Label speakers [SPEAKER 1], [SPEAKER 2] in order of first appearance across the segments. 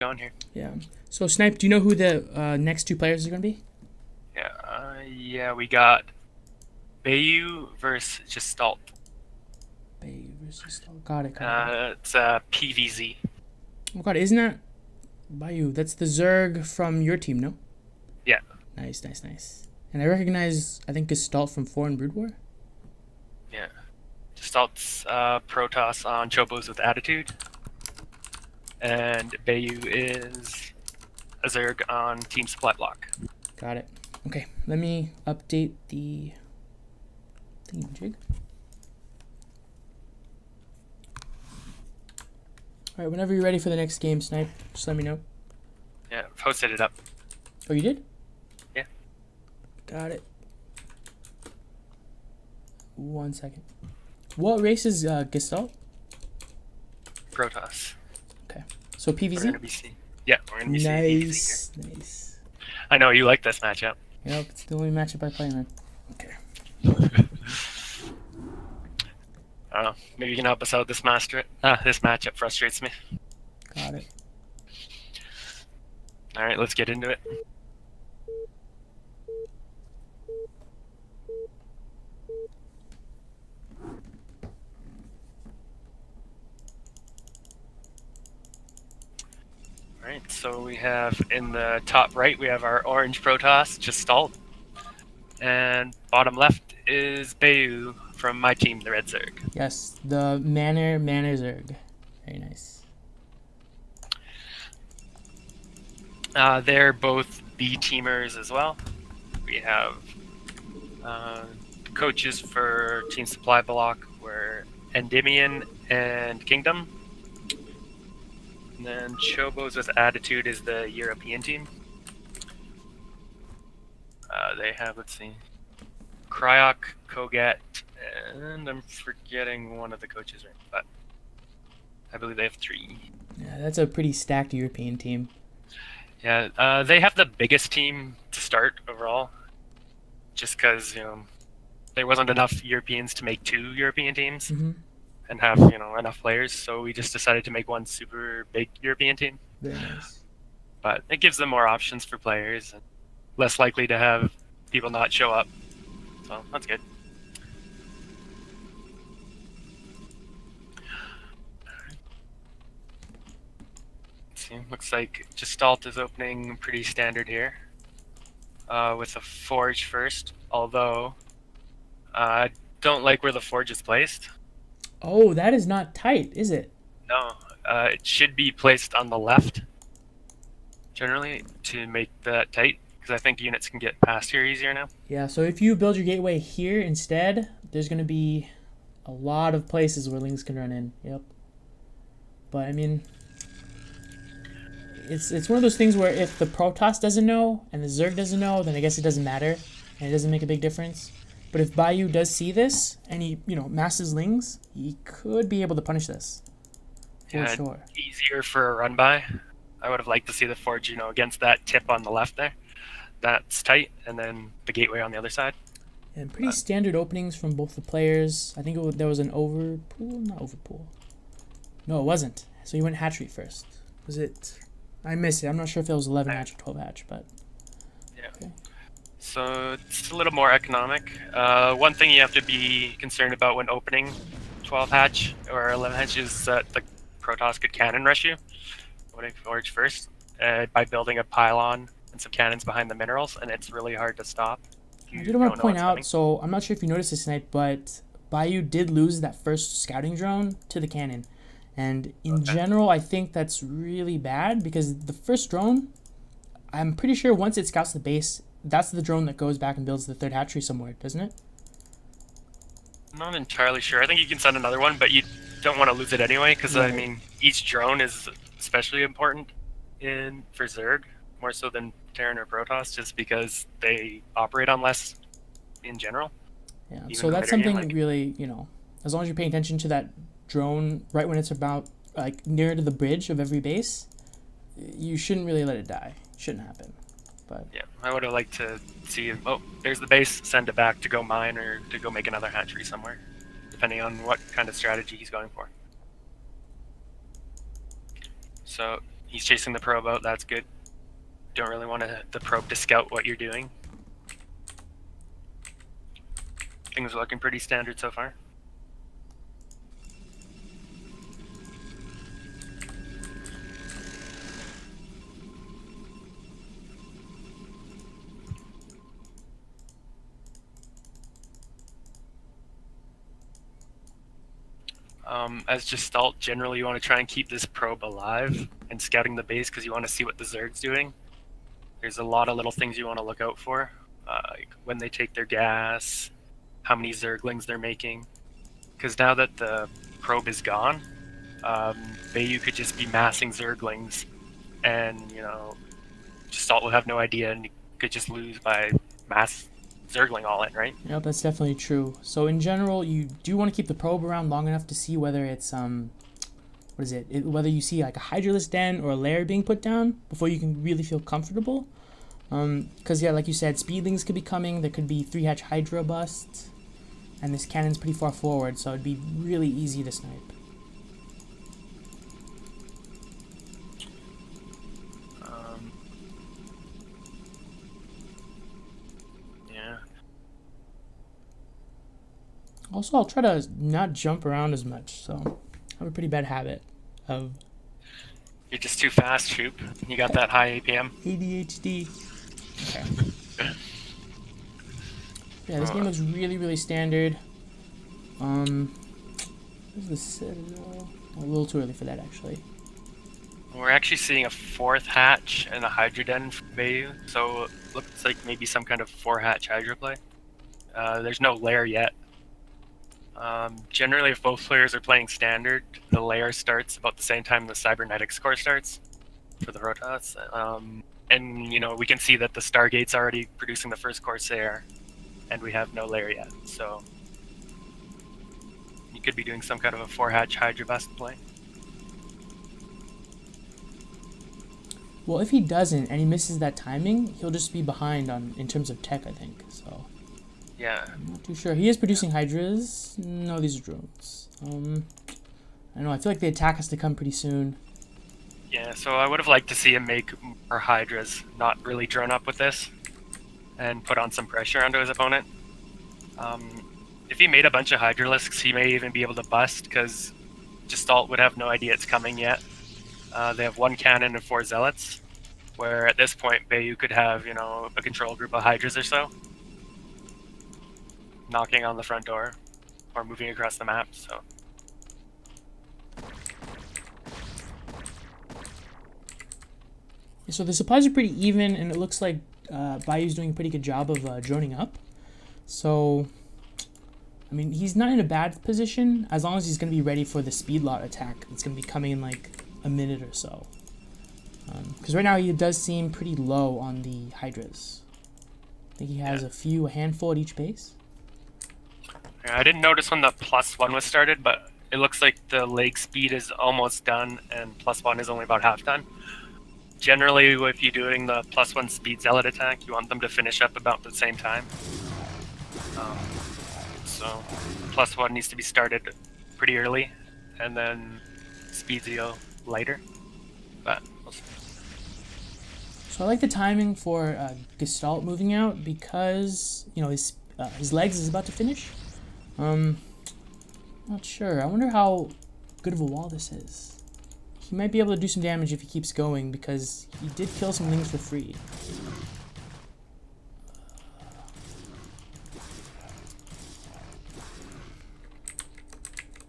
[SPEAKER 1] going here.
[SPEAKER 2] Yeah. So Snipe, do you know who the next two players are going to be?
[SPEAKER 1] Yeah, we got Bayou versus Gestalt.
[SPEAKER 2] Bayou versus. Oh, got it, got it, got it.
[SPEAKER 1] It's PVZ.
[SPEAKER 2] Oh god, isn't that Bayou? That's the Zerg from your team, no?
[SPEAKER 1] Yeah,
[SPEAKER 2] Nice, nice, nice. And I recognize, I think, Gestalt from Foreign Brood War.
[SPEAKER 1] yeah. Gestalt's Protoss on Chobos with attitude, and Bayou is a Zerg on Team Supply Block.
[SPEAKER 2] Got it. Okay, let me update the theme jig. All right, whenever you're ready for the next game, Snipe, just let me know.
[SPEAKER 1] Yeah, posted it up.
[SPEAKER 2] Oh, you did?
[SPEAKER 1] Yeah.
[SPEAKER 2] Got it. 1 second. What race is Gestalt?
[SPEAKER 1] Protoss.
[SPEAKER 2] Okay. So
[SPEAKER 1] We're
[SPEAKER 2] PVZ?
[SPEAKER 1] gonna be seeing. Yeah, we're gonna be seeing
[SPEAKER 2] Nice,
[SPEAKER 1] PVZ here.
[SPEAKER 2] nice.
[SPEAKER 1] I know you like this matchup.
[SPEAKER 2] Yep, it's the only matchup I play, man. Okay.
[SPEAKER 1] I don't know. Maybe you can help us out. This matchup frustrates me.
[SPEAKER 2] Got it.
[SPEAKER 1] All right, let's get into it. All right, so we have in the top right, we have our orange Protoss, Gestalt, and bottom left is Bayou from my team, the Red Zerg.
[SPEAKER 2] Yes, the Manor Zerg. Very nice.
[SPEAKER 1] They're both B teamers as well. We have coaches for Team Supply Block were Endymion and Kingdom. And then Chobos with Attitude is the European team. They have, let's see, Kryok, Kogat, and I'm forgetting one of the coaches, right? But I believe they have 3.
[SPEAKER 2] Yeah, that's a pretty stacked European team.
[SPEAKER 1] Yeah, they have the biggest team to start overall, just because there wasn't enough Europeans to make 2 European teams and have enough players. So we just decided to make one super big European team.
[SPEAKER 2] Very nice.
[SPEAKER 1] But it gives them more options for players and less likely to have people not show up. So that's good. See, looks like Gestalt is opening pretty standard here. With a forge first, although I don't like where the forge is placed.
[SPEAKER 2] Oh, that is not tight, is it?
[SPEAKER 1] No, it should be placed on the left, generally, to make that tight, because I think units can get past here easier now.
[SPEAKER 2] Yeah, so if you build your gateway here instead, there's going to be a lot of places where links can run in. Yep. But, I mean, it's one of those things where if the Protoss doesn't know and the Zerg doesn't know, then I guess it doesn't matter, and it doesn't make a big difference. But if Bayou does see this and he, masses Lings, he could be able to punish this. For
[SPEAKER 1] Yeah,
[SPEAKER 2] sure.
[SPEAKER 1] easier for a run by. I would have liked to see the forge, against that tip on the left there. That's tight, and then the gateway on the other side.
[SPEAKER 2] And pretty standard openings from both the players. I think there was an overpool, not overpool. No, it wasn't. So you went hatchery first. Was it? I missed it. I'm not sure if it was 11 hatch or 12 hatch, but
[SPEAKER 1] Yeah.
[SPEAKER 2] okay.
[SPEAKER 1] So it's a little more economic. One thing you have to be concerned about when opening 12 hatch or 11 hatch is that the Protoss could cannon rush you when it forge first by building a pylon and some cannons behind the minerals, and it's really hard to stop.
[SPEAKER 2] I
[SPEAKER 1] You
[SPEAKER 2] did want
[SPEAKER 1] don't
[SPEAKER 2] to
[SPEAKER 1] know
[SPEAKER 2] point
[SPEAKER 1] what's
[SPEAKER 2] out,
[SPEAKER 1] coming.
[SPEAKER 2] so I'm not sure if you noticed this tonight, but Bayou did lose that first scouting drone to the cannon. And in general, I think that's really bad because the first drone, I'm pretty sure once it scouts the base, that's the drone that goes back and builds the third hatchery somewhere, doesn't it?
[SPEAKER 1] I'm not entirely sure. I think you can send another one, but you don't want to lose it anyway, because I mean, each drone is especially important for Zerg, more so than Terran or Protoss, just because they operate on less in general.
[SPEAKER 2] Yeah,
[SPEAKER 1] Even
[SPEAKER 2] so that's
[SPEAKER 1] later game,
[SPEAKER 2] something really, as long as you're paying attention to that drone right when it's about, like, near to the bridge of every base, you shouldn't really let it die. It shouldn't happen. But
[SPEAKER 1] yeah, I would have liked to see, oh, there's the base, send it back to go mine or to go make another hatchery somewhere, depending on what kind of strategy he's going for. So He's chasing the probe out. That's good. Don't really want the probe to scout what you're doing. Things are looking pretty standard so far. As Gestalt, generally you want to try and keep this probe alive and scouting the base because you want to see what the Zerg's doing. There's a lot of little things you want to look out for, like when they take their gas, how many Zerglings they're making. Because now that the probe is gone, Bayou could just be massing Zerglings, and Gestalt will have no idea and you could just lose by mass Zergling all in, right?
[SPEAKER 2] Yep, that's definitely true. So in general, you do want to keep the probe around long enough to see whether it's whether you see like a Hydralisk den or a lair being put down before you can really feel comfortable. Because yeah, like you said, speedlings could be coming. There could be 3-hatch Hydra busts, and this cannon's pretty far forward, so it'd be really easy to snipe. Also, I'll try to not jump around as much, so I have a pretty bad habit of...
[SPEAKER 1] You're just too fast, Shoop. You got that high APM.
[SPEAKER 2] ADHD. Okay. Yeah, this game looks really, really standard. Where's the Citadel? A little too early for that, actually.
[SPEAKER 1] We're actually seeing a 4th hatch and a Hydra den for Bayou, so it looks like maybe some kind of 4-hatch Hydra play. There's no lair yet. Generally, if both players are playing standard, the lair starts about the same time the cybernetics core starts for the Protoss. And we can see that the Stargate's already producing the first Corsair, and we have no lair yet. So you could be doing some kind of a 4-hatch Hydra bust play.
[SPEAKER 2] Well, if he doesn't and he misses that timing, he'll just be behind in terms of tech, I think. So.
[SPEAKER 1] Yeah.
[SPEAKER 2] I'm not too sure. He is producing Hydras. No, these are drones. I don't know. I feel like the attack has to come pretty soon.
[SPEAKER 1] Yeah, so I would have liked to see him make more Hydras, not really drone up with this, and put on some pressure onto his opponent. If he made a bunch of Hydralisks, he may even be able to bust, because Gestalt would have no idea it's coming yet. They have 1 cannon and 4 Zealots, where at this point Bayou could have, a control group of Hydras or so, knocking on the front door or moving across the map.
[SPEAKER 2] So the supplies are pretty even, and it looks like Bayou's doing a pretty good job of droning up. So, I mean, he's not in a bad position as long as he's going to be ready for the speed lot attack that's going to be coming in like a minute or so. Because right now he does seem pretty low on the Hydras. I think he has a handful at each base.
[SPEAKER 1] I didn't notice when the +1 was started, but it looks like the leg speed is almost done and +1 is only about half done. Generally, if you're doing the +1 speed zealot attack, you want them to finish up about the same time. So +1 needs to be started pretty early, and then speed zeal later. But we'll see.
[SPEAKER 2] So I like the timing for Gestalt moving out because his legs is about to finish. Not sure. I wonder how good of a wall this is. He might be able to do some damage if he keeps going because he did kill some things for free.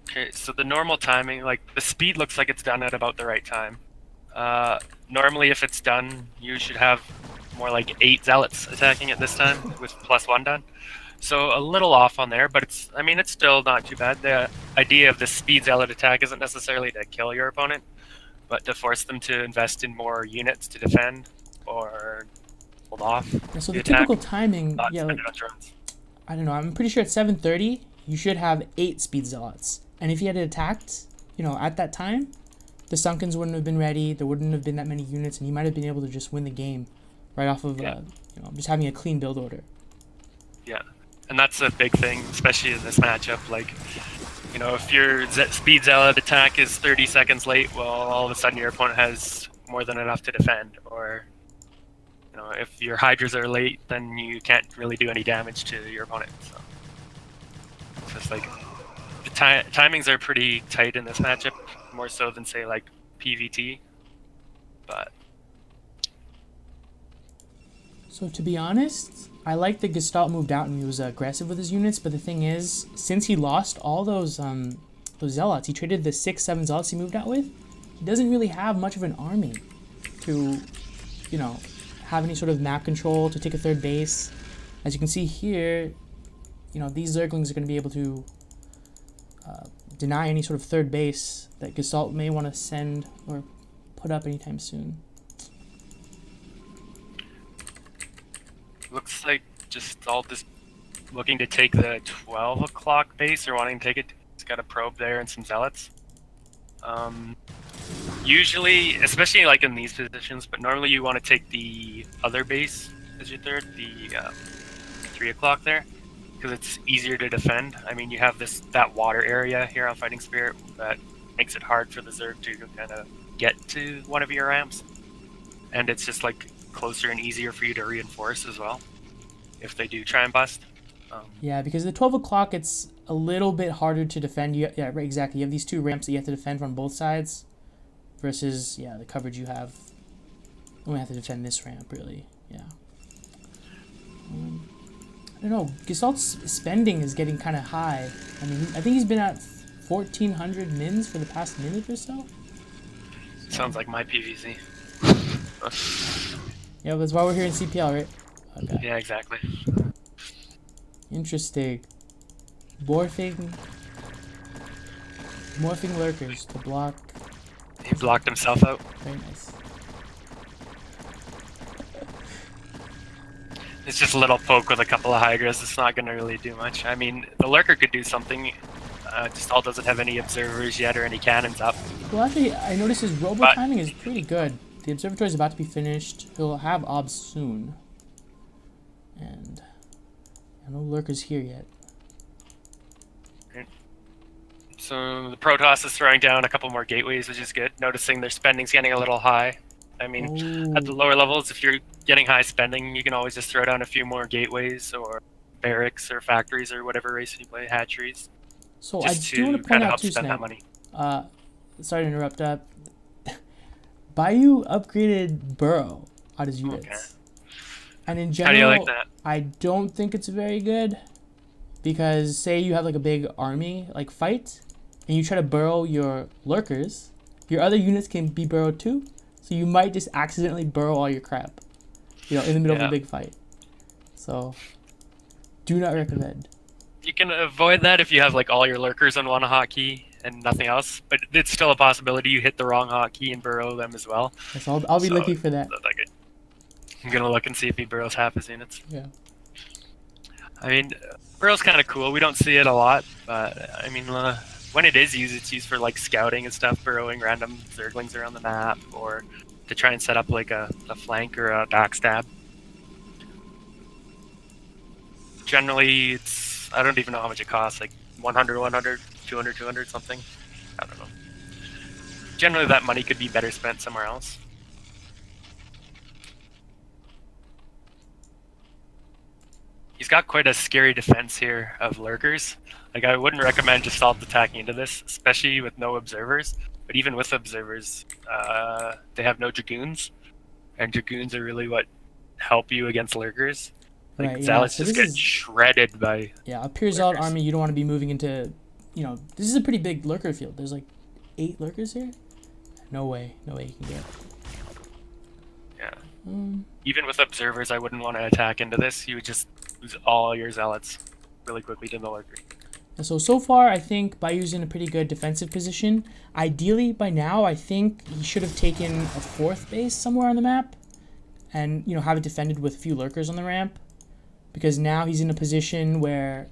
[SPEAKER 1] Okay, so the normal timing, like the speed looks like it's done at about the right time. Normally if it's done, you should have more like 8 zealots attacking at this time with +1 done. So a little off on there, but it's still not too bad. The idea of the speed zealot attack isn't necessarily to kill your opponent, but to force them to invest in more units to defend or hold off.
[SPEAKER 2] Yeah, so the
[SPEAKER 1] attack,
[SPEAKER 2] typical timing,
[SPEAKER 1] not
[SPEAKER 2] yeah,
[SPEAKER 1] spend
[SPEAKER 2] like,
[SPEAKER 1] it on drones.
[SPEAKER 2] I don't know, I'm pretty sure at 7:30 you should have 8 speed zealots. And if he had attacked, at that time, the Sunkens wouldn't have been ready, there wouldn't have been that many units, and he might have been able to just win the game right off of just having a clean build order.
[SPEAKER 1] Yeah. And that's a big thing, especially in this matchup. Like, if your speed zealot attack is 30 seconds late, well, all of a sudden your opponent has more than enough to defend, or if your Hydras are late, then you can't really do any damage to your opponent. So it's just like the timings are pretty tight in this matchup, more so than say like PVT. But
[SPEAKER 2] so to be honest, I like that Gestalt moved out and he was aggressive with his units. But the thing is, since he lost all those zealots, he traded the 6-7 zealots he moved out with. He doesn't really have much of an army to, have any sort of map control to take a third base. As you can see here, these Zerglings are going to be able to deny any sort of third base that Gestalt may want to send or put up anytime soon.
[SPEAKER 1] Looks like Gestalt is looking to take the 12 o'clock base, or wanting to take it. It's got a probe there and some zealots. Usually, especially like in these positions, but normally you want to take the other base as your third, the 3 o'clock there, because it's easier to defend. I mean, you have that water area here on Fighting Spirit that makes it hard for the Zerg to kind of get to one of your ramps, and it's just like closer and easier for you to reinforce as well if they do try and bust.
[SPEAKER 2] Yeah, because the 12 o'clock, it's a little bit harder to defend. Yeah, right, exactly. You have these two ramps that you have to defend from both sides. Versus, the coverage you have. You only have to defend this ramp, really. Yeah. I don't know. Gestalt's spending is getting kind of high. I mean, I think he's been at 1,400 mins for the past minute or so.
[SPEAKER 1] Sounds like my PVZ.
[SPEAKER 2] Yeah, that's why we're here in CPL, right? Okay.
[SPEAKER 1] Yeah, exactly.
[SPEAKER 2] Interesting. Morphing lurkers to block.
[SPEAKER 1] He blocked himself out.
[SPEAKER 2] Very nice.
[SPEAKER 1] It's just a little poke with a couple of Hydras. It's not going to really do much. I mean, the Lurker could do something. Gestalt doesn't have any observers yet or any cannons up.
[SPEAKER 2] Well, actually, I noticed his robo timing is pretty good. The observatory is about to be finished. He'll have obs soon. And no Lurkers here yet.
[SPEAKER 1] So the Protoss is throwing down a couple more gateways, which is good. Noticing their spending's getting a little high. I mean, at the lower levels, if you're getting high spending, you can always just throw down a few more gateways or barracks or factories or whatever race you play, hatcheries.
[SPEAKER 2] So I do want to point out too, Snipe.
[SPEAKER 1] Money.
[SPEAKER 2] Sorry to interrupt. Bayou upgraded Burrow on his units. Okay. And in general,
[SPEAKER 1] how do you like that?
[SPEAKER 2] I don't think it's very good. Because say you have like a big army like fight, and you try to burrow your lurkers, your other units can be burrowed too. So you might just accidentally burrow all your crap, in the middle of a big fight. So, do not recommend.
[SPEAKER 1] You can avoid that if you have like all your lurkers on one hotkey and nothing else, but it's still a possibility you hit the wrong hotkey and burrow them as well.
[SPEAKER 2] So I'll be looking for that.
[SPEAKER 1] I'm gonna look and see if he burrows half his units.
[SPEAKER 2] Yeah.
[SPEAKER 1] I mean, burrow's kind of cool. We don't see it a lot, but I mean, when it is used, it's used for like scouting and stuff, burrowing random Zerglings around the map, or to try and set up like a flank or a backstab. Generally, I don't even know how much it costs, like 100, 100, 200, 200, something. I don't know. Generally, that money could be better spent somewhere else. He's got quite a scary defense here of lurkers. Like, I wouldn't recommend Gestalt attacking into this, especially with no observers. But even with observers, they have no dragoons, and dragoons are really what help you against lurkers. Like,
[SPEAKER 2] right,
[SPEAKER 1] Zealots just get shredded by.
[SPEAKER 2] Yeah, a pure Zealot army, you don't want to be moving into. This is a pretty big lurker field. There's like 8 lurkers here. No way you can get.
[SPEAKER 1] Yeah. Even with observers, I wouldn't want to attack into this. You would just lose all your zealots really quickly to the lurker.
[SPEAKER 2] So far, I think Bayou's in a pretty good defensive position. Ideally, by now, I think he should have taken a 4th base somewhere on the map, and have it defended with a few lurkers on the ramp, because now he's in a position where,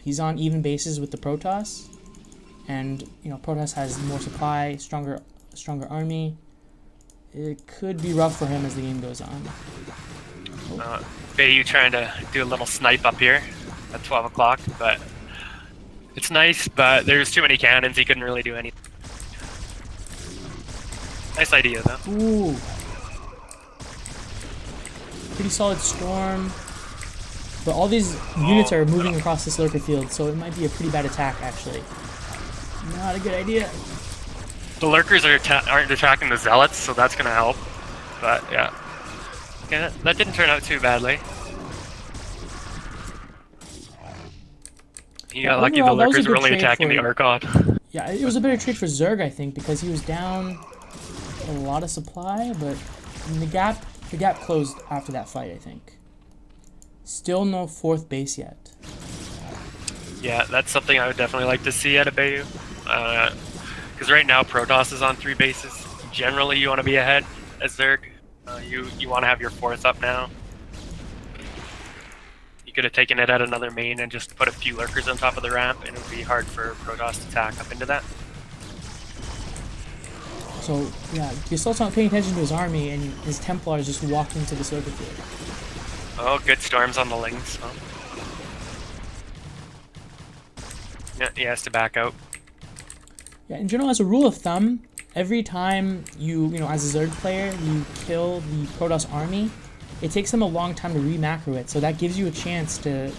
[SPEAKER 2] he's on even bases with the Protoss, and Protoss has more supply, stronger army. It could be rough for him as the game goes on.
[SPEAKER 1] Bayou trying to do a little snipe up here at 12 o'clock, but it's nice, but there's too many cannons, he couldn't really do anything. Nice idea, though.
[SPEAKER 2] Ooh. Pretty solid storm. But all these units are moving across this lurker field, so it might be a pretty bad attack, actually. Not a good idea.
[SPEAKER 1] The lurkers aren't attacking the zealots, so that's gonna help. But yeah, that didn't turn out too badly. He got lucky. The lurkers were only attacking the Archon.
[SPEAKER 2] Yeah, it was a better trade for Zerg, I think, because he was down a lot of supply, but I mean, the gap closed after that fight, I think. Still no 4th base yet.
[SPEAKER 1] Yeah, that's something I would definitely like to see out of Bayou. Because right now Protoss is on 3 bases. Generally, you want to be ahead as Zerg. You want to have your 4th up now. You could have taken it at another main and just put a few lurkers on top of the ramp, and it would be hard for Protoss to attack up into that.
[SPEAKER 2] So, yeah, Gestalt's not paying attention to his army, and his Templars just walked into the lurker field.
[SPEAKER 1] Oh, good storms on the Lings. Oh. Yeah, he has to back out.
[SPEAKER 2] Yeah, in general, as a rule of thumb, every time you as a Zerg player, you kill the Protoss army, it takes them a long time to re-macro it, so that gives you a chance to,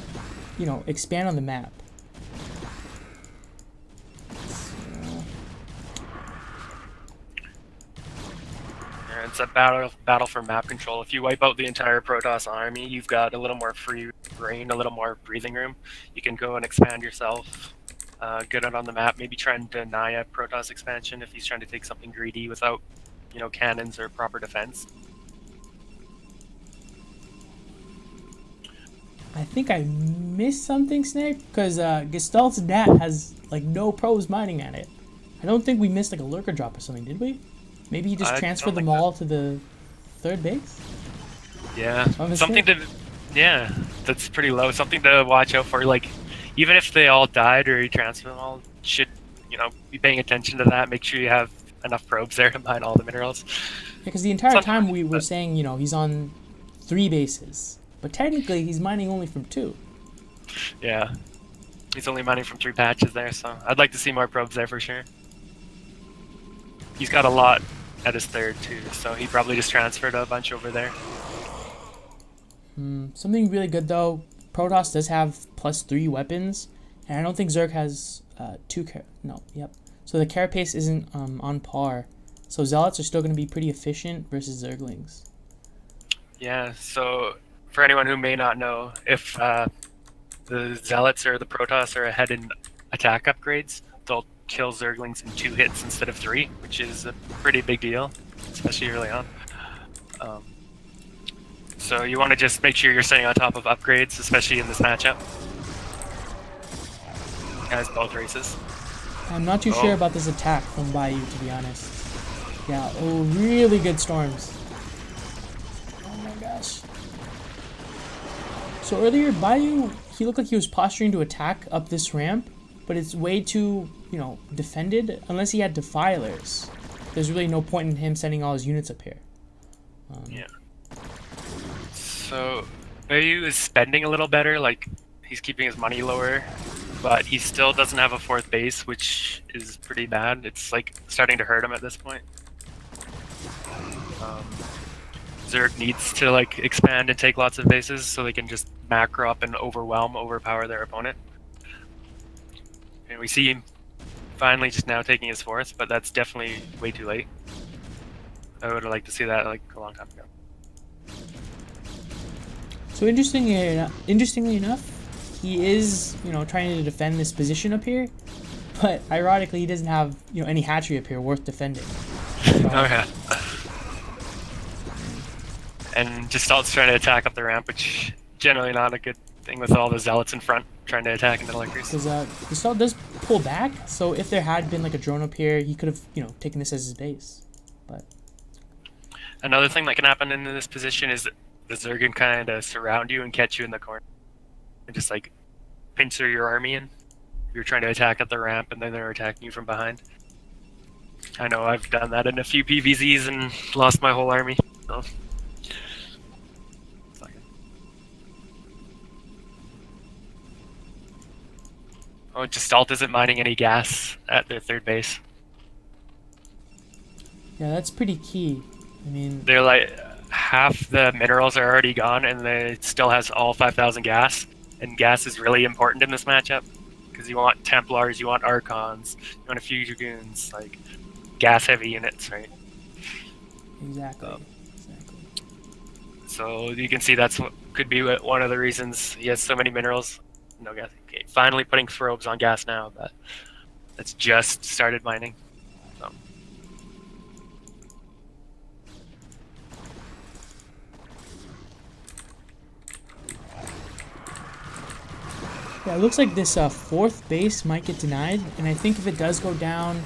[SPEAKER 2] expand on the map.
[SPEAKER 1] It's a battle for map control. If you wipe out the entire Protoss army, you've got a little more free reign, a little more breathing room. You can go and expand yourself, get it on the map. Maybe try and deny a Protoss expansion if he's trying to take something greedy without, cannons or proper defense.
[SPEAKER 2] I think I missed something, Snape, because Gestalt's DAT has no probes mining at it. I don't think we missed a lurker drop or something, did we? Maybe he just transferred them all to the 3rd base?
[SPEAKER 1] Yeah, yeah, that's pretty low. Something to watch out for. Even if they all died or he transferred them all, should, be paying attention to that. Make sure you have enough probes there to mine all the minerals.
[SPEAKER 2] Yeah, because the entire time we were saying, he's on 3 bases. But technically, he's mining only from 2.
[SPEAKER 1] Yeah. He's only mining from 3 patches there, so I'd like to see more probes there for sure. He's got a lot at his 3rd too, so he probably just transferred a bunch over there.
[SPEAKER 2] Something really good though, Protoss does have +3 weapons, and I don't think Zerg has 2 So the carapace isn't on par, so Zealots are still going to be pretty efficient versus Zerglings.
[SPEAKER 1] Yeah, so for anyone who may not know, if the Zealots or the Protoss are ahead in attack upgrades, they'll kill Zerglings in 2 hits instead of 3, which is a pretty big deal, especially early on. So you want to just make sure you're staying on top of upgrades, especially in this matchup. As both races.
[SPEAKER 2] I'm not too sure about this attack from Bayou, to be honest. Yeah, really good storms. Oh my gosh. So earlier, Bayou, he looked like he was posturing to attack up this ramp, but it's way too, defended. Unless he had defilers, there's really no point in him sending all his units up here.
[SPEAKER 1] Yeah. So Bayou is spending a little better. He's keeping his money lower, but he still doesn't have a 4th base, which is pretty bad. It's starting to hurt him at this point. Zerg needs to expand and take lots of bases so they can just macro up and overpower their opponent. And we see him finally just now taking his 4th, but that's definitely way too late. I would have liked to see that a long time ago.
[SPEAKER 2] So interestingly enough, he is trying to defend this position up here, but ironically he doesn't have any hatchery up here worth defending.
[SPEAKER 1] Oh yeah. And Gestalt's trying to attack up the ramp, which generally not a good thing with all the Zealots in front trying to attack into the lurkers.
[SPEAKER 2] Because Gestalt does pull back, so if there had been a drone up here, he could have taken this as his base. But
[SPEAKER 1] another thing that can happen in this position is the Zerg can kind of surround you and catch you in the corner and just pincer your army in. If you're trying to attack at the ramp and then they're attacking you from behind. I know I've done that in a few PVZs and lost my whole army. So. Oh, Gestalt isn't mining any gas at their 3rd base.
[SPEAKER 2] Yeah, that's pretty key. I mean,
[SPEAKER 1] They're like half the minerals are already gone, and it still has all 5,000 gas. And gas is really important in this matchup because you want Templars, you want Archons, you want a few Dragoons, like gas-heavy units, right?
[SPEAKER 2] exactly.
[SPEAKER 1] So you can see that's what could be one of the reasons he has so many minerals. No gas. Okay, finally putting probes on gas now, but it's just started mining. So.
[SPEAKER 2] Yeah, it looks like this fourth base might get denied, and I think if it does go down,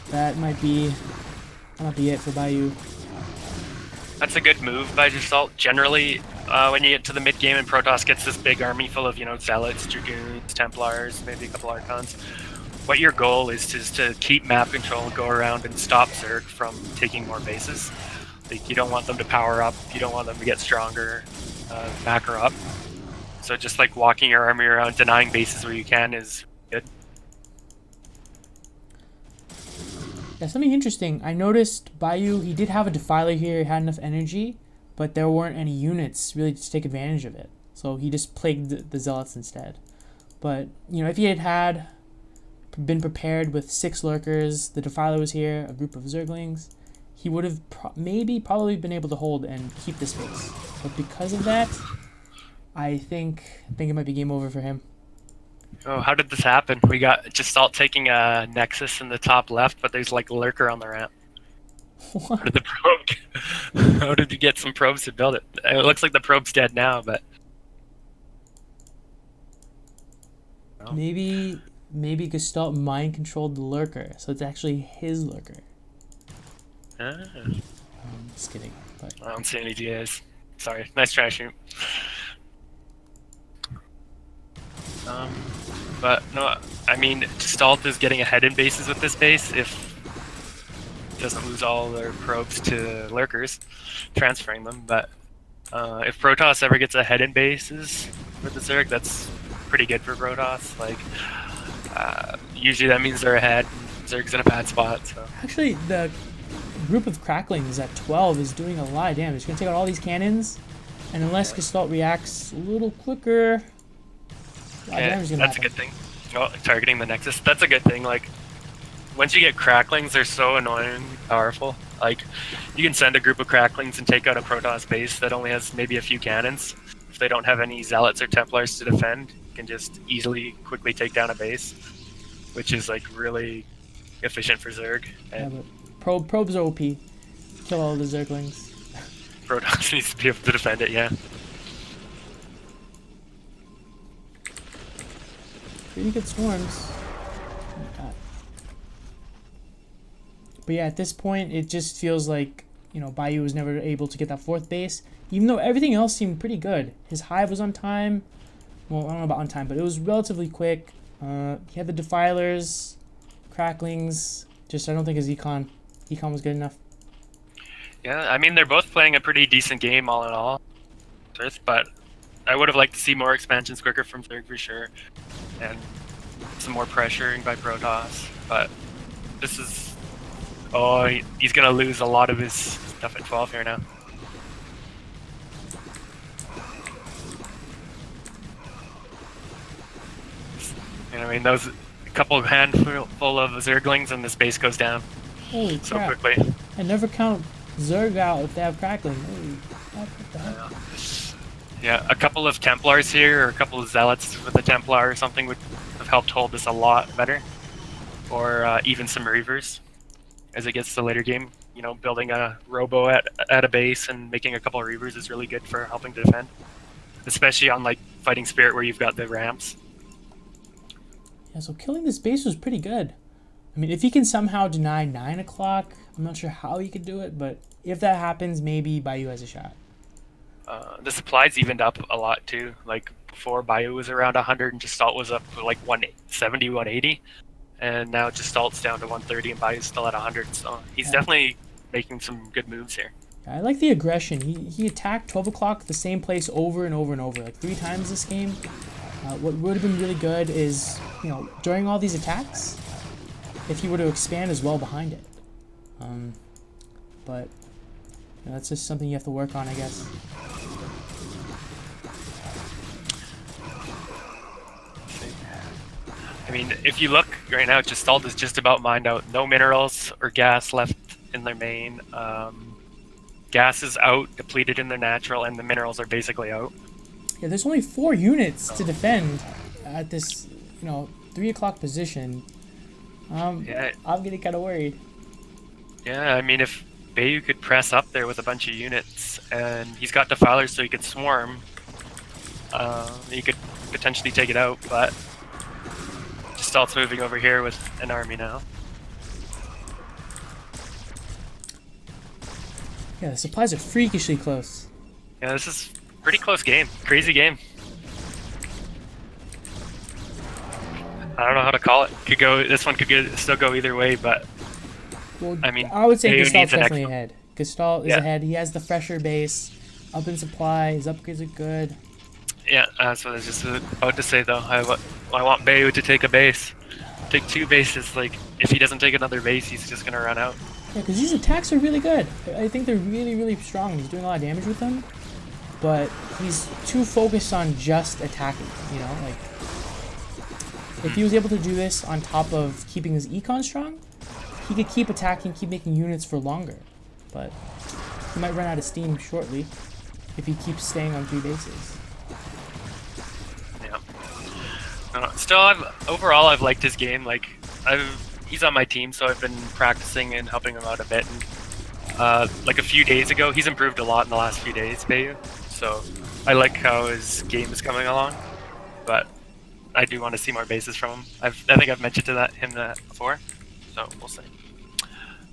[SPEAKER 2] that might be it for Bayou.
[SPEAKER 1] That's a good move by Gestalt. Generally, when you get to the mid game and Protoss gets this big army full of, Zealots, Dragoons, Templars, maybe a couple Archons, what your goal is to keep map control and go around and stop Zerg from taking more bases. Like, you don't want them to power up, you don't want them to get stronger, macro up. So just like walking your army around, denying bases where you can is good.
[SPEAKER 2] Yeah, something interesting. I noticed Bayou, he did have a Defiler here, he had enough energy, but there weren't any units really to take advantage of it. So he just plagued the Zealots instead. But, if he had been prepared with 6 Lurkers, the Defiler was here, a group of Zerglings, he would have probably been able to hold and keep this base. But because of that, I think it might be game over for him.
[SPEAKER 1] Oh, how did this happen? We got Gestalt taking a Nexus in the top left, but there's like a Lurker on the ramp.
[SPEAKER 2] What?
[SPEAKER 1] How did the probe? How did you get some probes to build it? It looks like the probe's dead now, but
[SPEAKER 2] maybe Gestalt mind controlled the Lurker, so it's actually his Lurker. I'm just kidding. But
[SPEAKER 1] I don't see any GAs. Sorry, nice try, Shoot. But no, I mean, Gestalt is getting ahead in bases with this base if it doesn't lose all their probes to Lurkers, transferring them. But if Protoss ever gets ahead in bases for the Zerg, that's pretty good for Protoss. Like, usually that means they're ahead. Zerg's in a bad spot. So
[SPEAKER 2] actually, the group of Cracklings at 12 is doing a lot of damage. It's gonna take out all these cannons, and unless Gestalt reacts a little quicker.
[SPEAKER 1] Yeah, that's a good thing. Oh, targeting the Nexus, that's a good thing. Like, once you get Cracklings, they're so annoying, powerful. Like, you can send a group of Cracklings and take out a Protoss base that only has maybe a few cannons. If they don't have any Zealots or Templars to defend, you can just quickly take down a base, which is like really efficient for Zerg. And
[SPEAKER 2] yeah, but probes are OP. Kill all the Zerglings.
[SPEAKER 1] Protoss needs to be able to defend it, yeah.
[SPEAKER 2] Pretty good swarms. But yeah, at this point, it just feels like, Bayou was never able to get that 4th base, even though everything else seemed pretty good. His hive was on time. Well, I don't know about on time, but it was relatively quick. He had the Defilers, Cracklings. Just, I don't think his econ was good enough.
[SPEAKER 1] Yeah, I mean, they're both playing a pretty decent game all in all. But I would have liked to see more expansions quicker from Zerg for sure. And some more pressuring by Protoss. But this is... Oh, he's going to lose a lot of his stuff at 12 here now. I mean, those a couple of handful of Zerglings and this base goes down.
[SPEAKER 2] Holy
[SPEAKER 1] so
[SPEAKER 2] crap.
[SPEAKER 1] quickly.
[SPEAKER 2] I never count Zerg out if they have Crackling. Holy crap, what the heck?
[SPEAKER 1] Yeah, a couple of Templars here, or a couple of Zealots with a Templar or something would have helped hold this a lot better. Or even some Reavers as it gets to the later game. Building a Robo at a base and making a couple of Reavers is really good for helping to defend. Especially on, like, Fighting Spirit where you've got the ramps.
[SPEAKER 2] Yeah, so killing this base was pretty good. I mean, if he can somehow deny 9 o'clock, I'm not sure how he could do it, but if that happens, maybe Bayou has a shot.
[SPEAKER 1] The supplies evened up a lot too. Like before, Bayou was around 100 and Gestalt was up to like 170, 180. And now Gestalt's down to 130 and Bayou's still at 100. So he's definitely making some good moves here.
[SPEAKER 2] I like the aggression. He attacked 12 o'clock the same place over and over and over, like 3 times this game. What would have been really good is, during all these attacks, if he were to expand as well behind it. but that's just something you have to work on, I guess.
[SPEAKER 1] I mean, if you look right now, Gestalt is just about mined out. No minerals or gas left in their main. Gas is out, depleted in their natural, and the minerals are basically out.
[SPEAKER 2] Yeah, there's only 4 units to defend at this, 3 o'clock position.
[SPEAKER 1] Yeah.
[SPEAKER 2] I'm getting kind of worried.
[SPEAKER 1] Yeah, I mean, if Bayou could press up there with a bunch of units, and he's got defilers so he could swarm, he could potentially take it out, but Gestalt's moving over here with an army now.
[SPEAKER 2] Yeah, the supplies are freakishly close.
[SPEAKER 1] Yeah, this is a pretty close game. Crazy game. I don't know how to call it. This one could still go either way, but
[SPEAKER 2] Well,
[SPEAKER 1] I mean,
[SPEAKER 2] I would say
[SPEAKER 1] Bayou
[SPEAKER 2] Gestalt's
[SPEAKER 1] needs an
[SPEAKER 2] definitely ahead. Gestalt is
[SPEAKER 1] Yeah.
[SPEAKER 2] ahead. He has the fresher base, up in supply. His upgrades are good.
[SPEAKER 1] Yeah, that's what I was just about to say though. I want Bayou to take a base. Take 2 bases. Like, if he doesn't take another base, he's just gonna run out.
[SPEAKER 2] Yeah, because these attacks are really good. I think they're really, really strong. He's doing a lot of damage with them, but he's too focused on just attacking, like, if he was able to do this on top of keeping his econ strong, he could keep attacking, keep making units for longer, but he might run out of steam shortly if he keeps staying on 3 bases.
[SPEAKER 1] Yeah. Still, overall, I've liked his game. Like, he's on my team, so I've been practicing and helping him out a bit. And, like a few days ago, he's improved a lot in the last few days, Bayou. So I like how his game is coming along, but I do want to see more bases from him. I think I've mentioned him that before, so we'll see.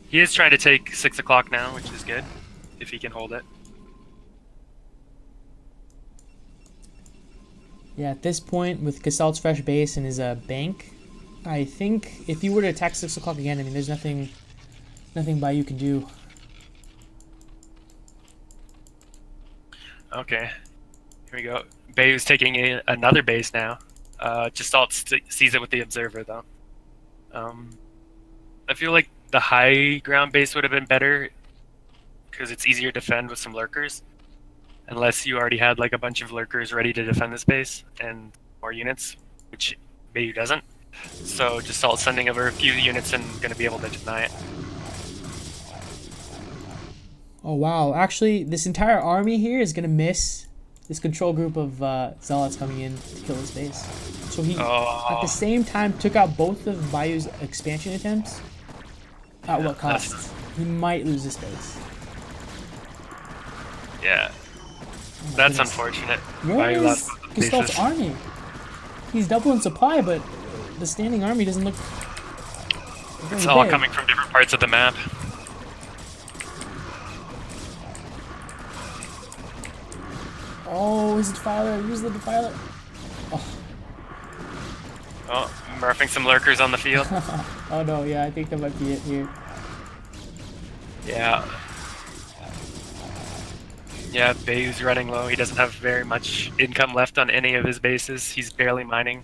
[SPEAKER 1] He is trying to take 6 o'clock now, which is good, if he can hold it.
[SPEAKER 2] Yeah, at this point, with Gestalt's fresh base and his bank, I think if he were to attack 6 o'clock again, I mean, there's nothing Bayou can do.
[SPEAKER 1] Okay, here we go. Bayou's taking another base now. Gestalt sees it with the observer, though. I feel like the high ground base would have been better because it's easier to defend with some lurkers. Unless you already had like a bunch of lurkers ready to defend this base and more units, which Bayou doesn't. So Gestalt sending over a few units and going to be able to deny it.
[SPEAKER 2] Oh wow, actually this entire army here is gonna miss this control group of zealots coming in to kill his base. So he at the same time took out both of Bayou's expansion attempts. At what cost? He might lose this base.
[SPEAKER 1] Yeah.
[SPEAKER 2] Oh
[SPEAKER 1] That's
[SPEAKER 2] goodness.
[SPEAKER 1] unfortunate.
[SPEAKER 2] Where
[SPEAKER 1] Bayou
[SPEAKER 2] is
[SPEAKER 1] lost both
[SPEAKER 2] Gestalt's
[SPEAKER 1] bases.
[SPEAKER 2] army? He's double in supply, but the standing army doesn't look very
[SPEAKER 1] It's all
[SPEAKER 2] big.
[SPEAKER 1] coming from different parts of the map.
[SPEAKER 2] Oh, his defiler! Use the defiler!
[SPEAKER 1] Oh, murphing some lurkers on the field.
[SPEAKER 2] Oh no, yeah, I think that might be it here.
[SPEAKER 1] Yeah. Yeah, Bayou's running low. He doesn't have very much income left on any of his bases. He's barely mining.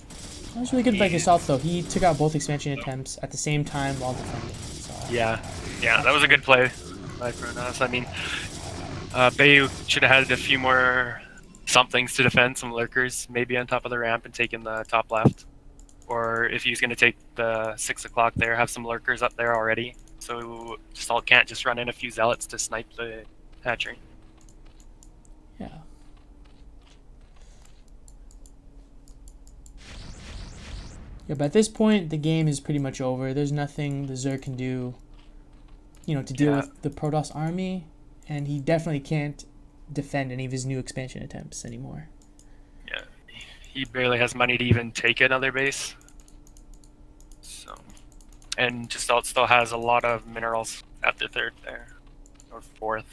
[SPEAKER 2] That was really good by Gestalt though. He took out both expansion attempts at the same time while defending. So.
[SPEAKER 1] Yeah, that was a good play by Kronos. I mean, Bayou should have had a few more somethings to defend, some lurkers, maybe on top of the ramp and taking the top left. Or if he's going to take the 6 o'clock there, have some lurkers up there already. So Gestalt can't just run in a few zealots to snipe the hatchery.
[SPEAKER 2] Yeah. Yeah, but at this point, the game is pretty much over. There's nothing the Zerg can do, to deal with the Protoss army, and he definitely can't defend any of his new expansion attempts anymore.
[SPEAKER 1] Yeah, he barely has money to even take another base. So, and Gestalt still has a lot of minerals at the 3rd there, or 4th.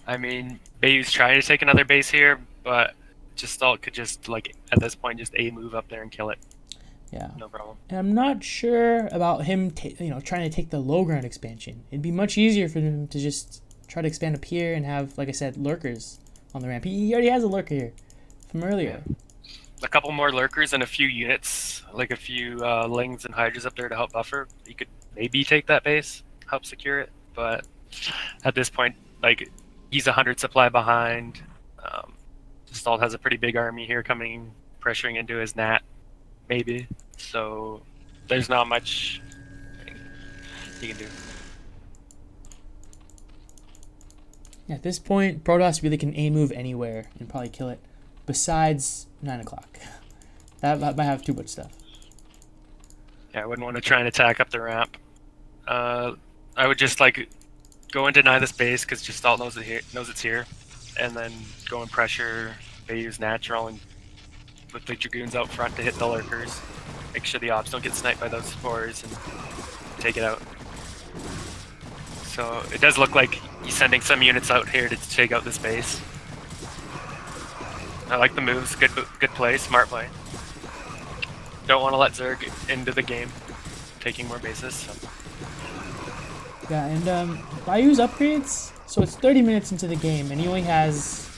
[SPEAKER 1] I mean, Bayou's trying to take another base here, but Gestalt could just, like, at this point, just move up there and kill it.
[SPEAKER 2] Yeah.
[SPEAKER 1] No problem.
[SPEAKER 2] And I'm not sure about him, trying to take the low ground expansion. It'd be much easier for him to just try to expand up here and have, like I said, lurkers on the ramp. He already has a lurker here from earlier.
[SPEAKER 1] a couple more lurkers and a few units, like a few lings and hydras up there to help buffer, you could maybe take that base, help secure it. But at this point, like, he's 100 supply behind. Gestalt has a pretty big army here coming, pressuring into his nat, maybe. So there's not much he can do.
[SPEAKER 2] At this point, Protoss really can A-move anywhere and probably kill it, besides 9 o'clock. That might have too much stuff.
[SPEAKER 1] Yeah, I wouldn't want to try and attack up the ramp. I would just like go and deny this base because Gestalt knows it's here, and then go and pressure Bayou's natural and with the dragoons out front to hit the lurkers. Make sure the ops don't get sniped by those spores and take it out. So it does look like he's sending some units out here to take out this base. I like the moves. Good play. Smart play. Don't want to let Zerg into the game, taking more bases. So.
[SPEAKER 2] Yeah, and Bayou's upgrades, so it's 30 minutes into the game, and he only has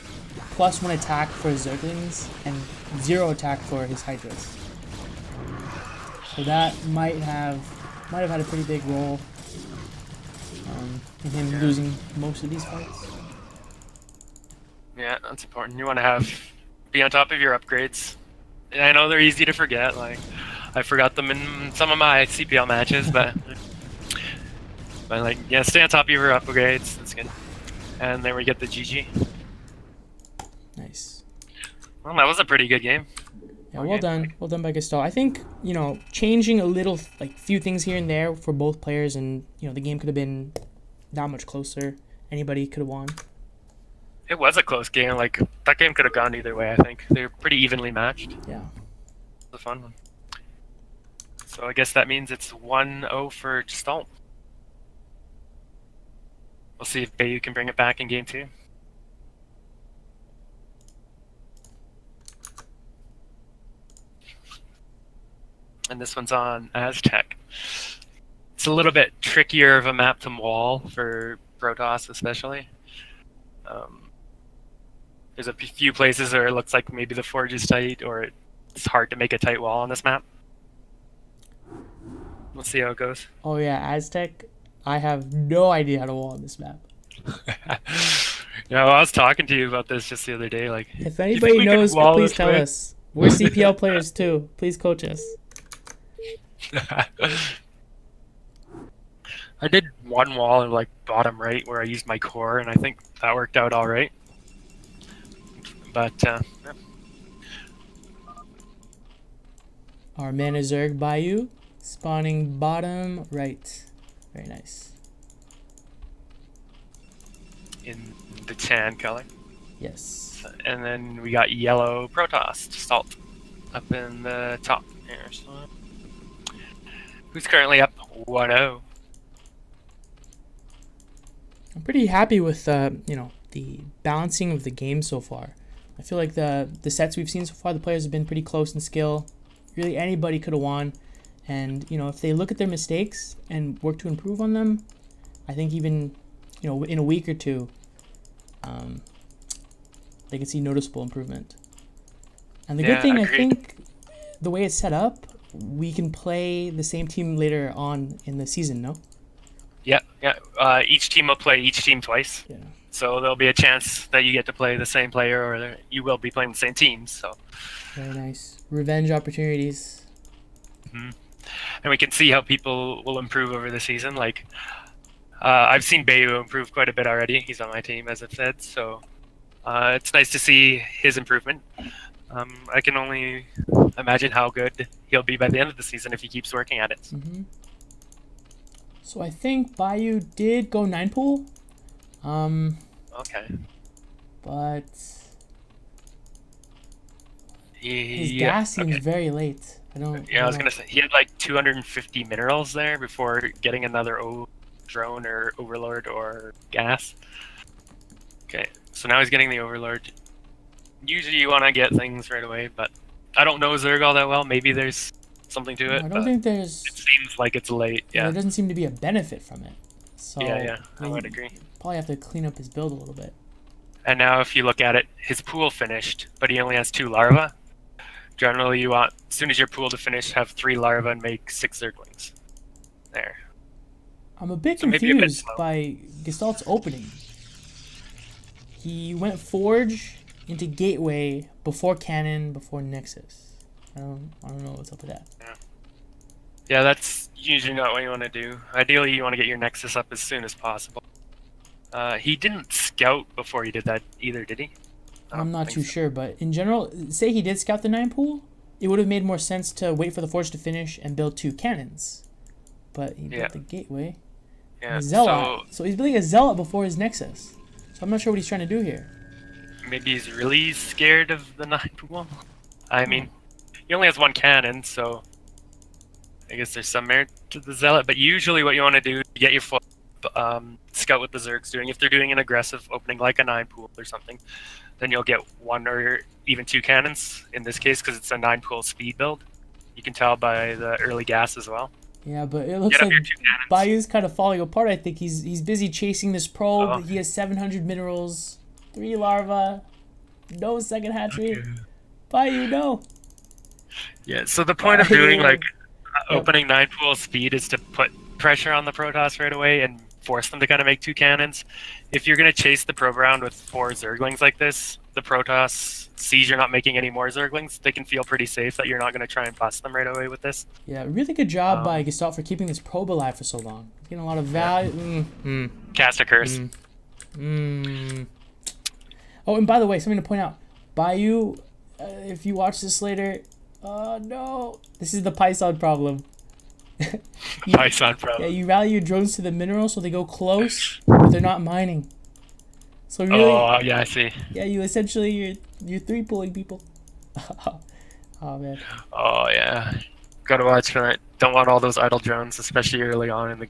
[SPEAKER 2] +1 attack for his Zerglings and 0 attack for his Hydras. So that might have had a pretty big role in him losing most of these fights.
[SPEAKER 1] Yeah, that's important. You want to be on top of your upgrades. And I know they're easy to forget. Like, I forgot them in some of my CPL matches, but like, yeah, stay on top of your upgrades. That's good. And then we get the GG.
[SPEAKER 2] Nice.
[SPEAKER 1] Well, that was a pretty good game.
[SPEAKER 2] Yeah, well done by Gestalt. I think, changing a little, few things here and there for both players, and the game could have been that much closer. Anybody could have won.
[SPEAKER 1] It was a close game. Like, that game could have gone either way. I think they're pretty evenly matched.
[SPEAKER 2] Yeah,
[SPEAKER 1] It was a fun one. So I guess that means it's 1-0 for Gestalt. We'll see if Bayou can bring it back in game 2. And this one's on Aztec. It's a little bit trickier of a map to wall for Protoss, especially. There's a few places where it looks like maybe the forge is tight, or it's hard to make a tight wall on this map. We'll see how it goes.
[SPEAKER 2] Oh yeah, Aztec. I have no idea how to wall on this map.
[SPEAKER 1] I was talking to you about this just the other day. Like,
[SPEAKER 2] if anybody knows, please tell us. We're CPL players too. Please coach us.
[SPEAKER 1] I did one wall in bottom right where I used my core, and I think that worked out all right. But yeah.
[SPEAKER 2] Our mana Zerg Bayou spawning bottom right. Very nice.
[SPEAKER 1] In the tan color.
[SPEAKER 2] Yes.
[SPEAKER 1] And then we got yellow Protoss Gestalt up in the top here. So, who's currently up 1-0?
[SPEAKER 2] I'm pretty happy with the balancing of the game so far. I feel like the sets we've seen so far, the players have been pretty close in skill. Really, anybody could have won. And if they look at their mistakes and work to improve on them, I think even in a week or two, they can see noticeable improvement. And the good thing,
[SPEAKER 1] agreed.
[SPEAKER 2] I think, the way it's set up, we can play the same team later on in the season, no?
[SPEAKER 1] Yeah. Each team will play each team twice.
[SPEAKER 2] Yeah.
[SPEAKER 1] So there'll be a chance that you get to play the same player, or you will be playing the same teams. So.
[SPEAKER 2] Very nice. Revenge opportunities.
[SPEAKER 1] Mm-hmm. And we can see how people will improve over the season. Like, I've seen Bayou improve quite a bit already. He's on my team, as I've said. So it's nice to see his improvement. I can only imagine how good he'll be by the end of the season if he keeps working at it.
[SPEAKER 2] Mm-hmm. So I think Bayou did go 9 pool.
[SPEAKER 1] Okay.
[SPEAKER 2] But his gas seems very late.
[SPEAKER 1] I was gonna say he had 250 minerals there before getting another drone or overlord or gas. Okay, so now he's getting the overlord. Usually you want to get things right away, but I don't know Zerg all that well. Maybe there's something to it.
[SPEAKER 2] I don't think there's.
[SPEAKER 1] It seems like it's late. Yeah.
[SPEAKER 2] There doesn't seem to be a benefit from it. So
[SPEAKER 1] yeah, I would agree.
[SPEAKER 2] Probably have to clean up his build a little bit.
[SPEAKER 1] And now if you look at it, his pool finished, but he only has 2 larvae. Generally, you want, as soon as your pool to finish, have 3 larvae and make 6 zerglings. There.
[SPEAKER 2] I'm a bit
[SPEAKER 1] So maybe a bit
[SPEAKER 2] confused
[SPEAKER 1] slow.
[SPEAKER 2] by Gestalt's opening. He went Forge into Gateway before Cannon, before Nexus. I don't know what's up with that.
[SPEAKER 1] Yeah, that's usually not what you want to do. Ideally, you want to get your Nexus up as soon as possible. He didn't scout before he did that either, did he?
[SPEAKER 2] I'm not too sure, but in general, say he did scout the 9 pool, it would have made more sense to wait for the Forge to finish and build 2 cannons. But he built the Gateway.
[SPEAKER 1] Yeah,
[SPEAKER 2] Zealot. So he's building a Zealot before his Nexus. So I'm not sure what he's trying to do here.
[SPEAKER 1] Maybe he's really scared of the 9 pool. I mean, he only has 1 cannon, so I guess there's some merit to the Zealot. But usually what you want to do is get your foot scout what the Zerg's doing. If they're doing an aggressive opening like a 9 pool or something, then you'll get 1 or even 2 cannons in this case because it's a 9 pool speed build. You can tell by the early gas as well.
[SPEAKER 2] Yeah, but it looks like Bayou's kind of falling apart. I think he's busy chasing this probe. He has 700 minerals, 3 larvae, no second hatchery. Okay. Bayou, no.
[SPEAKER 1] Yeah, so the point of doing like opening 9 pool speed is to put pressure on the Protoss right away and force them to kind of make 2 cannons. If you're going to chase the probe around with 4 Zerglings like this, the Protoss sees you're not making any more Zerglings. They can feel pretty safe that you're not going to try and bust them right away with this.
[SPEAKER 2] Yeah, really good job by Gestalt for keeping this probe alive for so long. He's getting a lot of value.
[SPEAKER 1] Cast a curse.
[SPEAKER 2] Oh, and by the way, something to point out. Bayou, if you watch this later, no, this is the Python problem.
[SPEAKER 1] Python problem.
[SPEAKER 2] Yeah, you rally your drones to the minerals so they go close, but they're not mining. So really,
[SPEAKER 1] yeah, I see.
[SPEAKER 2] Yeah, you essentially you're 3 pulling people. Oh man.
[SPEAKER 1] Oh yeah, gotta watch for that. Don't want all those idle drones, especially early on in the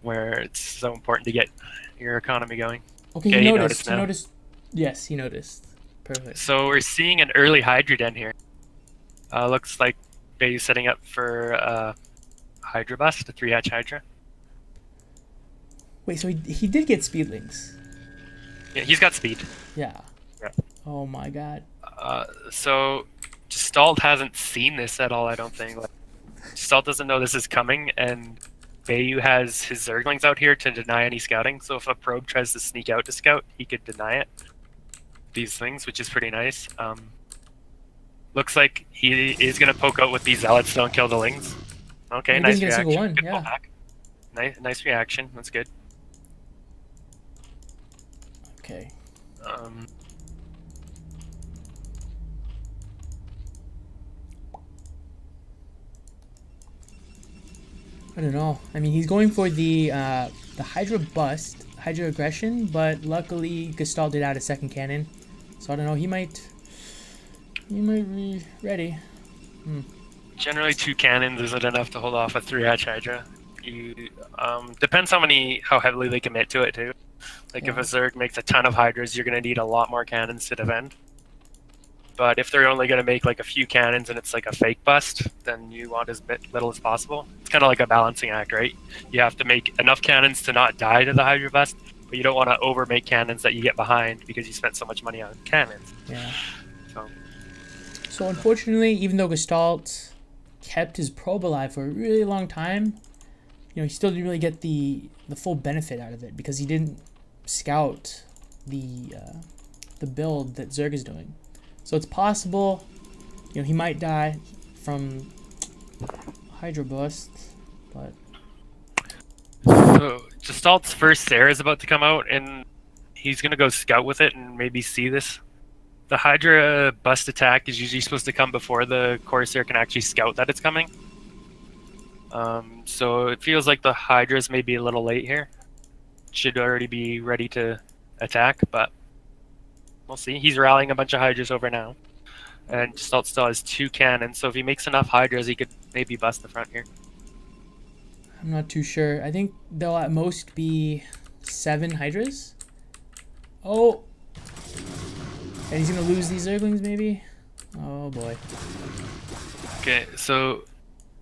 [SPEAKER 1] where it's so important to get your economy going.
[SPEAKER 2] Okay, he noticed. He noticed. Yes, he noticed. Perfect.
[SPEAKER 1] So we're seeing an early Hydra den here. Looks like Bayou's setting up for Hydra bust, a 3-hatch Hydra.
[SPEAKER 2] Wait, so he did get speedlings?
[SPEAKER 1] Yeah, he's got speed.
[SPEAKER 2] Yeah. Oh my god.
[SPEAKER 1] So Gestalt hasn't seen this at all, I don't think. Like, Gestalt doesn't know this is coming, and Bayou has his Zerglings out here to deny any scouting. So if a probe tries to sneak out to scout, he could deny it. These things, which is pretty nice. Looks like he is going to poke out with these Zealots, don't kill the Lings. Okay, nice reaction. Good pullback. Nice reaction. That's good.
[SPEAKER 2] Okay. I don't know. I mean, he's going for the Hydra bust, Hydra aggression, but luckily Gestalt did add a second cannon, so I don't know. He might be ready.
[SPEAKER 1] Generally, 2 cannons isn't enough to hold off a 3-hatch Hydra. Depends how heavily they commit to it too. Like if a Zerg makes a ton of Hydras, you're going to need a lot more cannons to defend. But if they're only going to make like a few cannons and it's like a fake bust, then you want as little as possible. It's kind of like a balancing act, right? You have to make enough cannons to not die to the Hydra bust, but you don't want to over make cannons that you get behind because you spent so much money on cannons.
[SPEAKER 2] Yeah. So unfortunately, even though Gestalt kept his probe alive for a really long time, he still didn't really get the full benefit out of it because he didn't scout the build that Zerg is doing. So it's possible, he might die from Hydra bust, but.
[SPEAKER 1] So Gestalt's first Sarah is about to come out, and he's gonna go scout with it and maybe see this. The Hydra bust attack is usually supposed to come before the Corsair can actually scout that it's coming. So it feels like the Hydras may be a little late here. Should already be ready to attack, but we'll see. He's rallying a bunch of Hydras over now. And Gestalt still has 2 cannons, so if he makes enough Hydras, he could maybe bust the front here.
[SPEAKER 2] I'm not too sure. I think there'll at most be 7 Hydras. Oh! And he's going to lose these Zerglings, maybe? Oh, boy.
[SPEAKER 1] Okay, so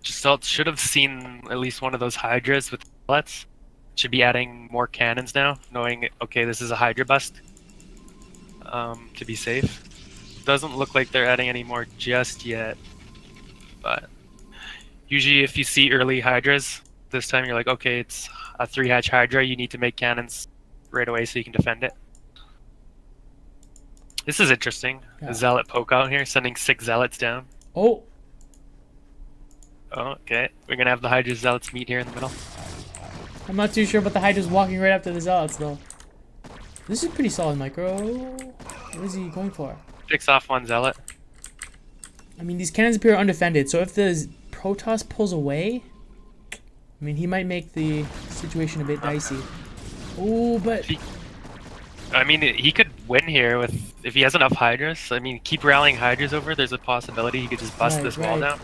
[SPEAKER 1] Gestalt should have seen at least one of those Hydras with Zealots. Should be adding more cannons now, knowing, okay, this is a Hydra bust, to be safe. doesn't look like they're adding any more just yet. But usually if you see early Hydras, this time you're like, okay, it's a 3-hatch Hydra, you need to make cannons right away so you can defend it. This is interesting.
[SPEAKER 2] Yeah.
[SPEAKER 1] A Zealot poke out here, sending 6 Zealots down.
[SPEAKER 2] Oh,
[SPEAKER 1] Oh, okay. We're gonna have the Hydra Zealots meet here in the middle.
[SPEAKER 2] I'm not too sure about the Hydra's walking right after the Zealots, though. This is pretty solid micro. What is he going for?
[SPEAKER 1] Picks off 1 Zealot.
[SPEAKER 2] I mean, these cannons appear undefended, so if the Protoss pulls away, I mean, he might make the situation a bit dicey. Oh, but...
[SPEAKER 1] I mean, he could win here with if he has enough Hydras. I mean, keep rallying Hydras over. There's a possibility he could just bust this wall down.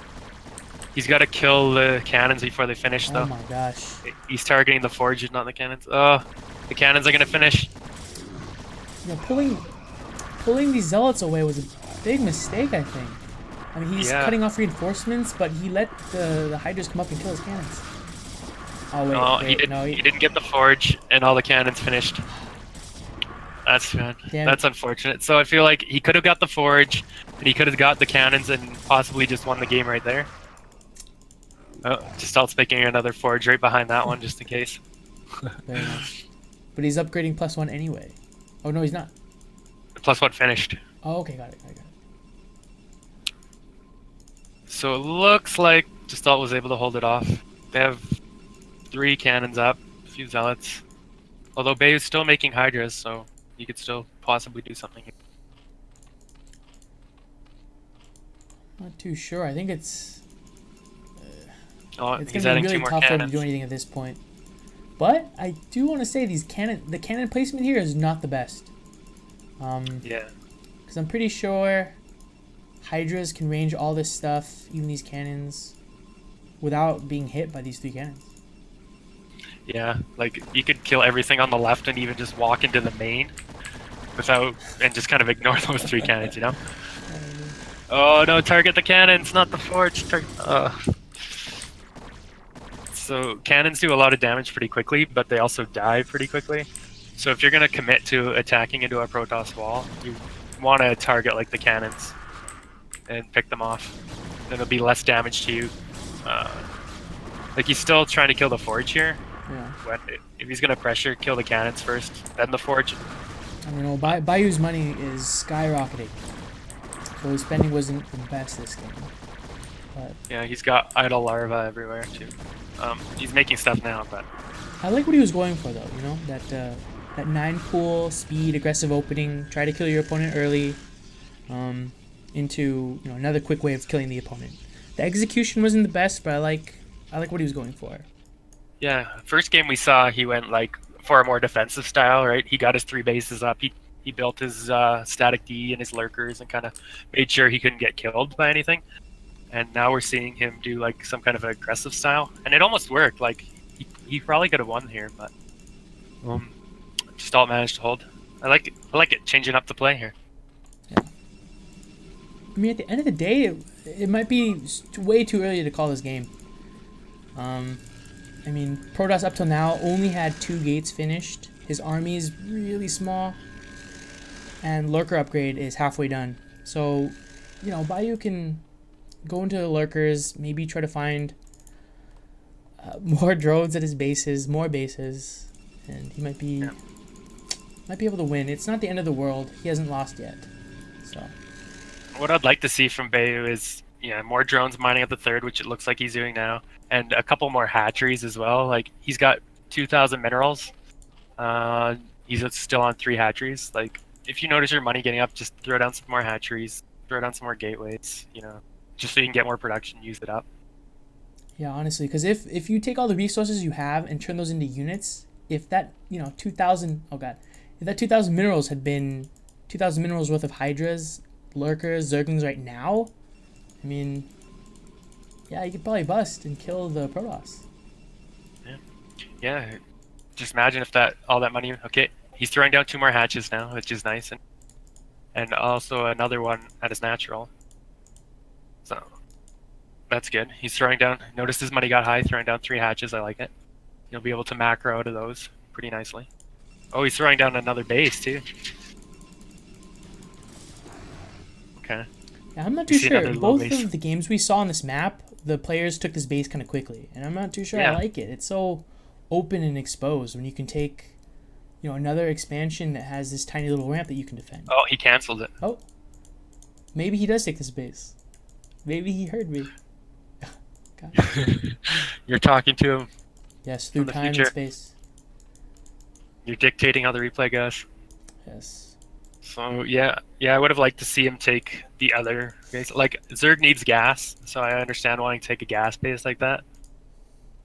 [SPEAKER 1] He's got to kill the cannons before they finish, though.
[SPEAKER 2] Oh my gosh.
[SPEAKER 1] He's targeting the forge, not the cannons. Oh, the cannons are gonna finish.
[SPEAKER 2] You know, pulling these Zealots away was a big mistake, I think. I mean, he's cutting off reinforcements, but he let the Hydras come up and kill his cannons. Oh wait,
[SPEAKER 1] No,
[SPEAKER 2] wait,
[SPEAKER 1] he didn't.
[SPEAKER 2] no,
[SPEAKER 1] He didn't get the forge, and all the cannons finished. That's bad. That's unfortunate. So I feel like he could have got the forge, and he could have got the cannons, and possibly just won the game right there. Oh, Gestalt's making another forge right behind that one, just in case.
[SPEAKER 2] Very nice. But he's upgrading +1 anyway. Oh no, he's not.
[SPEAKER 1] +1 finished.
[SPEAKER 2] Oh, okay, got it.
[SPEAKER 1] So it looks like Gestalt was able to hold it off. They have 3 cannons up, a few Zealots. Although Bayou's still making Hydras, so you could still possibly do something here.
[SPEAKER 2] Not too sure. I think it's
[SPEAKER 1] It's
[SPEAKER 2] going to be really tough for him to do anything at this point. But I do want to say the cannon placement here is not the best.
[SPEAKER 1] Yeah.
[SPEAKER 2] Because I'm pretty sure Hydras can range all this stuff, even these cannons, without being hit by these 3 cannons.
[SPEAKER 1] Yeah, like you could kill everything on the left and even just walk into the main without and just kind of ignore those 3 cannons, you know? Oh no, target the cannons, not the forge. So cannons do a lot of damage pretty quickly, but they also die pretty quickly. So if you're gonna commit to attacking into a Protoss wall, you want to target like the cannons and pick them off. Then it'll be less damage to you. Like he's still trying to kill the forge here.
[SPEAKER 2] Yeah.
[SPEAKER 1] When, if he's gonna pressure, kill the cannons first, then the forge.
[SPEAKER 2] I don't know. Bayou's money is skyrocketing, so his spending wasn't the best this game. But
[SPEAKER 1] yeah, he's got idle larva everywhere too. He's making stuff now, but
[SPEAKER 2] I like what he was going for though. You know that 9 pool speed, aggressive opening, try to kill your opponent early, into another quick way of killing the opponent. The execution wasn't the best, but I like what he was going for.
[SPEAKER 1] Yeah, first game we saw he went like for a more defensive style, right? He got his 3 bases up. He built his static D and his lurkers and kind of made sure he couldn't get killed by anything. And now we're seeing him do like some kind of aggressive style, and it almost worked. Like he probably could have won here, but Gestalt managed to hold. I like it changing up the play here.
[SPEAKER 2] Yeah. I mean, at the end of the day, it might be way too early to call this game. I mean, Protoss up till now only had 2 gates finished. His army is really small, and lurker upgrade is halfway done. So, Bayou can go into the lurkers, maybe try to find more drones at his bases, more bases, and he might be able to win. It's not the end of the world. He hasn't lost yet. So,
[SPEAKER 1] what I'd like to see from Bayou is more drones mining at the 3rd, which it looks like he's doing now, and a couple more hatcheries as well. Like he's got 2,000 minerals. He's still on 3 hatcheries. Like if you notice your money getting up, just throw down some more hatcheries, throw down some more gateways. Just so you can get more production, use it up.
[SPEAKER 2] Yeah, honestly, because if you take all the resources you have and turn those into units, if that 2,000 if that 2,000 minerals had been 2,000 minerals worth of Hydras, lurkers, zerglings right now, I mean, yeah, you could probably bust and kill the Protoss.
[SPEAKER 1] Yeah. Just imagine if all that money. Okay, he's throwing down 2 more hatches now, which is nice, and also another one at his natural. So that's good. He's throwing down. Notice his money got high, throwing down 3 hatches. I like it. You'll be able to macro out of those pretty nicely. Oh, he's throwing down another base too. Okay.
[SPEAKER 2] Yeah, I'm not
[SPEAKER 1] You
[SPEAKER 2] too
[SPEAKER 1] see
[SPEAKER 2] sure.
[SPEAKER 1] another low
[SPEAKER 2] Both
[SPEAKER 1] base.
[SPEAKER 2] of the games we saw on this map, the players took this base kind of quickly, and I'm not too sure I
[SPEAKER 1] Yeah.
[SPEAKER 2] like it. It's so open and exposed when you can take, another expansion that has this tiny little ramp that you can defend.
[SPEAKER 1] Oh, he canceled it.
[SPEAKER 2] Oh, maybe he does take this base. Maybe he heard me. God.
[SPEAKER 1] You're talking to him.
[SPEAKER 2] Yes, through
[SPEAKER 1] the
[SPEAKER 2] time
[SPEAKER 1] future.
[SPEAKER 2] and space.
[SPEAKER 1] You're dictating how the replay goes.
[SPEAKER 2] Yes.
[SPEAKER 1] So yeah, I would have liked to see him take the other base. Like Zerg needs gas, so I understand wanting to take a gas base like that.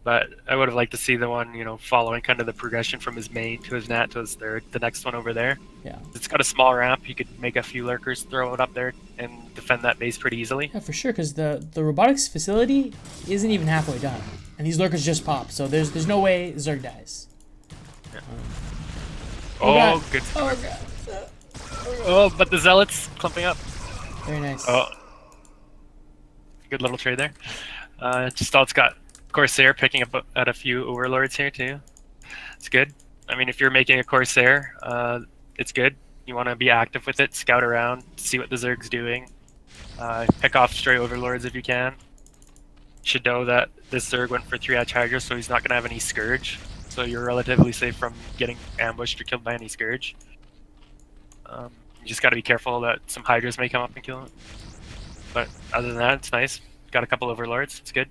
[SPEAKER 1] But I would have liked to see the one, following kind of the progression from his main to his nat to his third, the next one over there.
[SPEAKER 2] Yeah.
[SPEAKER 1] It's got a small ramp. You could make a few lurkers, throw it up there, and defend that base pretty easily.
[SPEAKER 2] Yeah, for sure, because the robotics facility isn't even halfway done, and these lurkers just pop, so there's no way Zerg dies.
[SPEAKER 1] Yeah.
[SPEAKER 2] Oh, God.
[SPEAKER 1] Good.
[SPEAKER 2] Oh, God.
[SPEAKER 1] Oh, but the zealots clumping up.
[SPEAKER 2] Very nice.
[SPEAKER 1] Oh, good little trade there. Gestalt's got Corsair picking up at a few overlords here too. It's good. I mean, if you're making a Corsair, it's good. You want to be active with it, scout around, see what the Zerg's doing, pick off stray overlords if you can. You should know that this Zerg went for 3-hatch Hydra, so he's not going to have any Scourge. So you're relatively safe from getting ambushed or killed by any Scourge. You just got to be careful that some Hydras may come up and kill him. But other than that, it's nice. Got a couple overlords. It's good.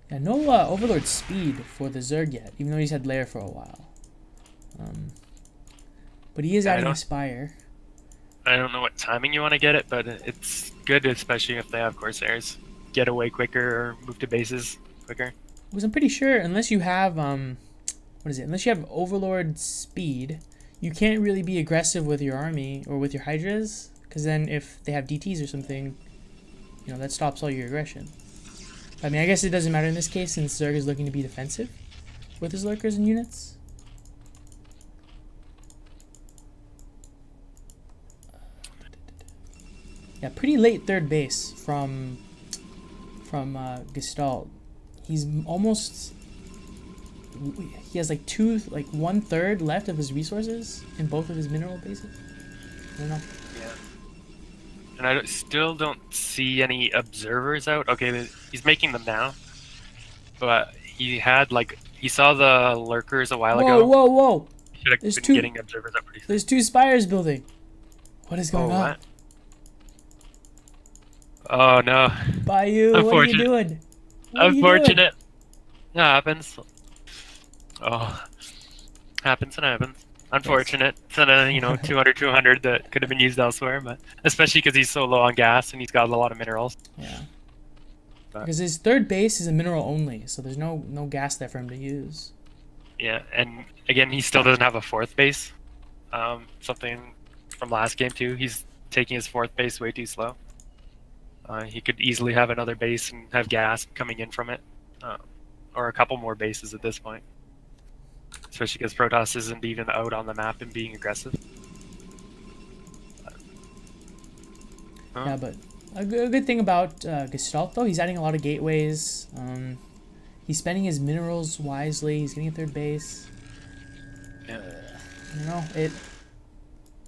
[SPEAKER 2] Yeah, no overlord speed for the Zerg yet, even though he's had Lair for a while. But he is adding a Spire.
[SPEAKER 1] I don't know what timing you want to get it, but it's good, especially if they have Corsairs. Get away quicker or move to bases quicker.
[SPEAKER 2] Because I'm pretty sure, unless you have unless you have overlord speed, you can't really be aggressive with your army or with your Hydras, because then if they have DTs or something, that stops all your aggression. I mean, I guess it doesn't matter in this case since Zerg is looking to be defensive with his lurkers and units. Yeah, pretty late third base from Gestalt. He's almost. He has like 1/3 left of his resources in both of his mineral bases. I don't know.
[SPEAKER 1] Yeah. And I still don't see any observers out. Okay, he's making them now. But he saw the lurkers a while ago.
[SPEAKER 2] Whoa!
[SPEAKER 1] He should have been getting observers up pretty soon.
[SPEAKER 2] There's 2 spires building. What is going on?
[SPEAKER 1] What? Oh no.
[SPEAKER 2] Bayou, what are you doing?
[SPEAKER 1] Unfortunate. That happens. Oh. Happens. Unfortunate. It's a 200 that could have been used elsewhere, but especially because he's so low on gas and he's got a lot of minerals.
[SPEAKER 2] Yeah.
[SPEAKER 1] But,
[SPEAKER 2] because his third base is a mineral only, so there's no gas there for him to use.
[SPEAKER 1] Yeah, and again, he still doesn't have a fourth base. Something from last game too. He's taking his fourth base way too slow. He could easily have another base and have gas coming in from it, or a couple more bases at this point. Especially because Protoss isn't even out on the map and being aggressive.
[SPEAKER 2] Yeah, but a good thing about Gestalt, though, he's adding a lot of gateways. He's spending his minerals wisely. He's getting a third base.
[SPEAKER 1] Yeah.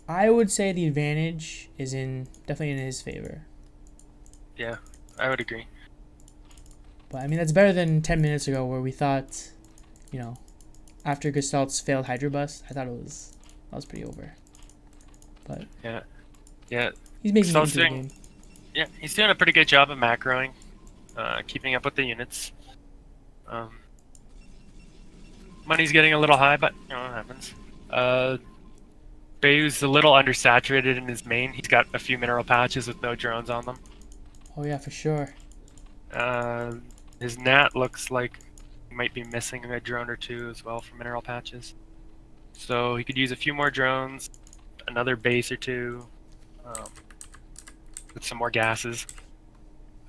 [SPEAKER 2] I would say the advantage is definitely in his favor.
[SPEAKER 1] Yeah, I would agree.
[SPEAKER 2] But I mean, that's better than 10 minutes ago where we thought, after Gestalt's failed Hydra bust, I thought that was pretty over. But
[SPEAKER 1] yeah,
[SPEAKER 2] he's making it into the
[SPEAKER 1] doing,
[SPEAKER 2] game.
[SPEAKER 1] Yeah, he's doing a pretty good job of macroing, keeping up with the units. Money's getting a little high, but it happens. Bayou's a little undersaturated in his main. He's got a few mineral patches with no drones on them.
[SPEAKER 2] Oh yeah, for sure.
[SPEAKER 1] His nat looks like he might be missing a drone or two as well for mineral patches. So he could use a few more drones, another base or two, with some more gases.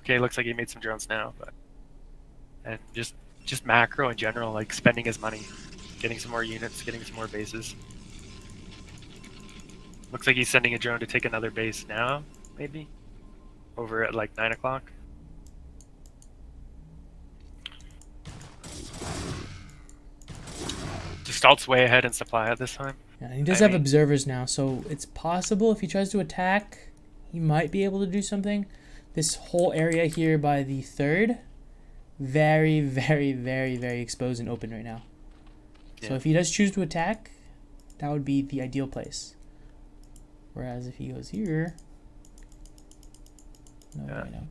[SPEAKER 1] Okay, looks like he made some drones now, and just macro in general, like spending his money, getting some more units, getting some more bases. Looks like he's sending a drone to take another base now, maybe, over at like 9 o'clock. Gestalt's way ahead in supply at this time.
[SPEAKER 2] Yeah, and he does have observers now, so it's possible if he tries to attack, he might be able to do something. This whole area here by the third, very, very, very, very exposed and open right now.
[SPEAKER 1] Yeah.
[SPEAKER 2] So if he does choose to attack, that would be the ideal place. Whereas if he goes here, no,
[SPEAKER 1] Yeah.
[SPEAKER 2] right now.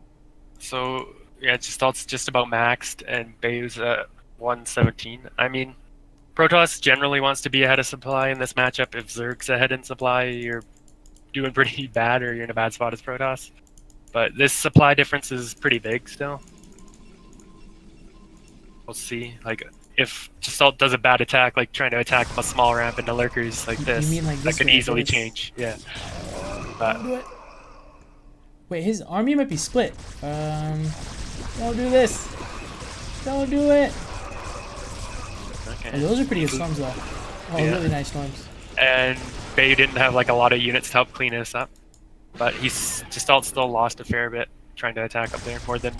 [SPEAKER 1] So yeah, Gestalt's just about maxed, and Bayou's at 117. I mean, Protoss generally wants to be ahead of supply in this matchup. If Zerg's ahead in supply, you're doing pretty bad, or you're in a bad spot as Protoss. But this supply difference is pretty big still. We'll see. Like, if Gestalt does a bad attack, like trying to attack a small ramp into lurkers like
[SPEAKER 2] You
[SPEAKER 1] this,
[SPEAKER 2] mean like
[SPEAKER 1] that
[SPEAKER 2] this
[SPEAKER 1] could
[SPEAKER 2] way,
[SPEAKER 1] easily
[SPEAKER 2] this?
[SPEAKER 1] change. Yeah.
[SPEAKER 2] Don't do it. Wait, his army might be split. Don't do this. Don't do it.
[SPEAKER 1] Okay.
[SPEAKER 2] Oh, those are pretty good storms though. Oh,
[SPEAKER 1] Yeah.
[SPEAKER 2] really nice storms.
[SPEAKER 1] And Bayou didn't have like a lot of units to help clean this up, but Gestalt still lost a fair bit trying to attack up there, more than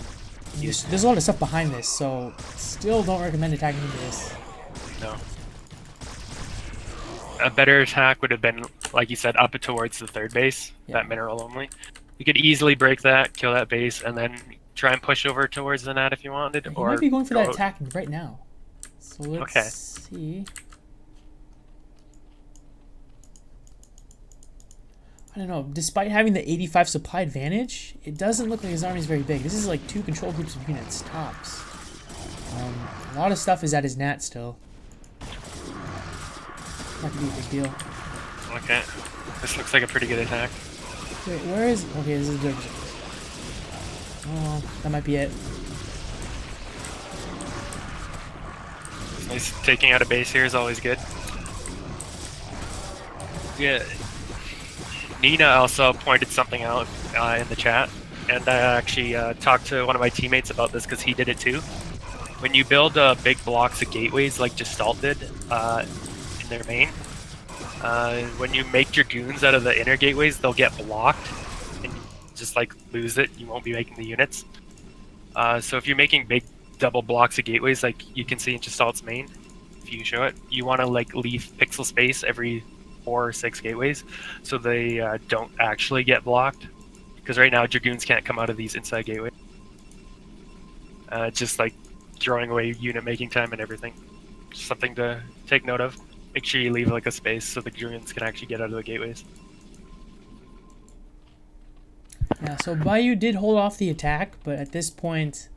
[SPEAKER 2] There's a lot of stuff behind this, so still don't recommend attacking into this.
[SPEAKER 1] no. A better attack would have been, like you said, up towards the third base,
[SPEAKER 2] Yeah.
[SPEAKER 1] that mineral only. You could easily break that, kill that base, and then try and push over towards the net if you wanted.
[SPEAKER 2] He
[SPEAKER 1] or
[SPEAKER 2] might be going for that
[SPEAKER 1] go-
[SPEAKER 2] attack right now. So let's
[SPEAKER 1] Okay.
[SPEAKER 2] see. I don't know. Despite having the 85 supply advantage, it doesn't look like his army is very big. This is like 2 control groups of units, tops. A lot of stuff is at his nat still. Not gonna be a big deal.
[SPEAKER 1] Okay. This looks like a pretty good attack.
[SPEAKER 2] Wait, where is... Okay, this is good. Oh, that might be it.
[SPEAKER 1] Nice, taking out a base here is always good. Yeah. Nina also pointed something out in the chat, and I actually talked to one of my teammates about this because he did it too. When you build big blocks of gateways like Gestalt did in their main, when you make dragoons out of the inner gateways, they'll get blocked and you just like lose it. You won't be making the units. So if you're making big double blocks of gateways, like you can see in Gestalt's main, if you show it, you want to like leave pixel space every 4 or 6 gateways so they don't actually get blocked, because right now dragoons can't come out of these inside gateways. Just like throwing away unit making time and everything. Just something to take note of. Make sure you leave like a space so the dragoons can actually get out of the gateways.
[SPEAKER 2] Yeah, so Bayou did hold off the attack, but at this point,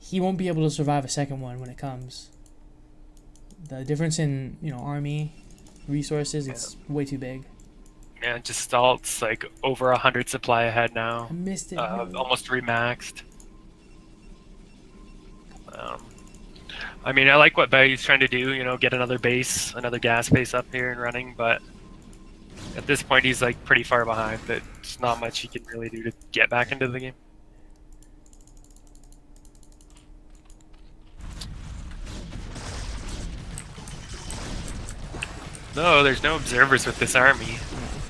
[SPEAKER 2] he won't be able to survive a second one when it comes. The difference in, army resources, it's way too big.
[SPEAKER 1] Yeah, Gestalt's like over 100 supply ahead now.
[SPEAKER 2] I missed it. No.
[SPEAKER 1] Almost remaxed. I mean, I like what Bayou's trying to do, get another base, another gas base up here and running, but at this point he's like pretty far behind. There's not much he can really do to get back into the game. No, there's no observers with this army,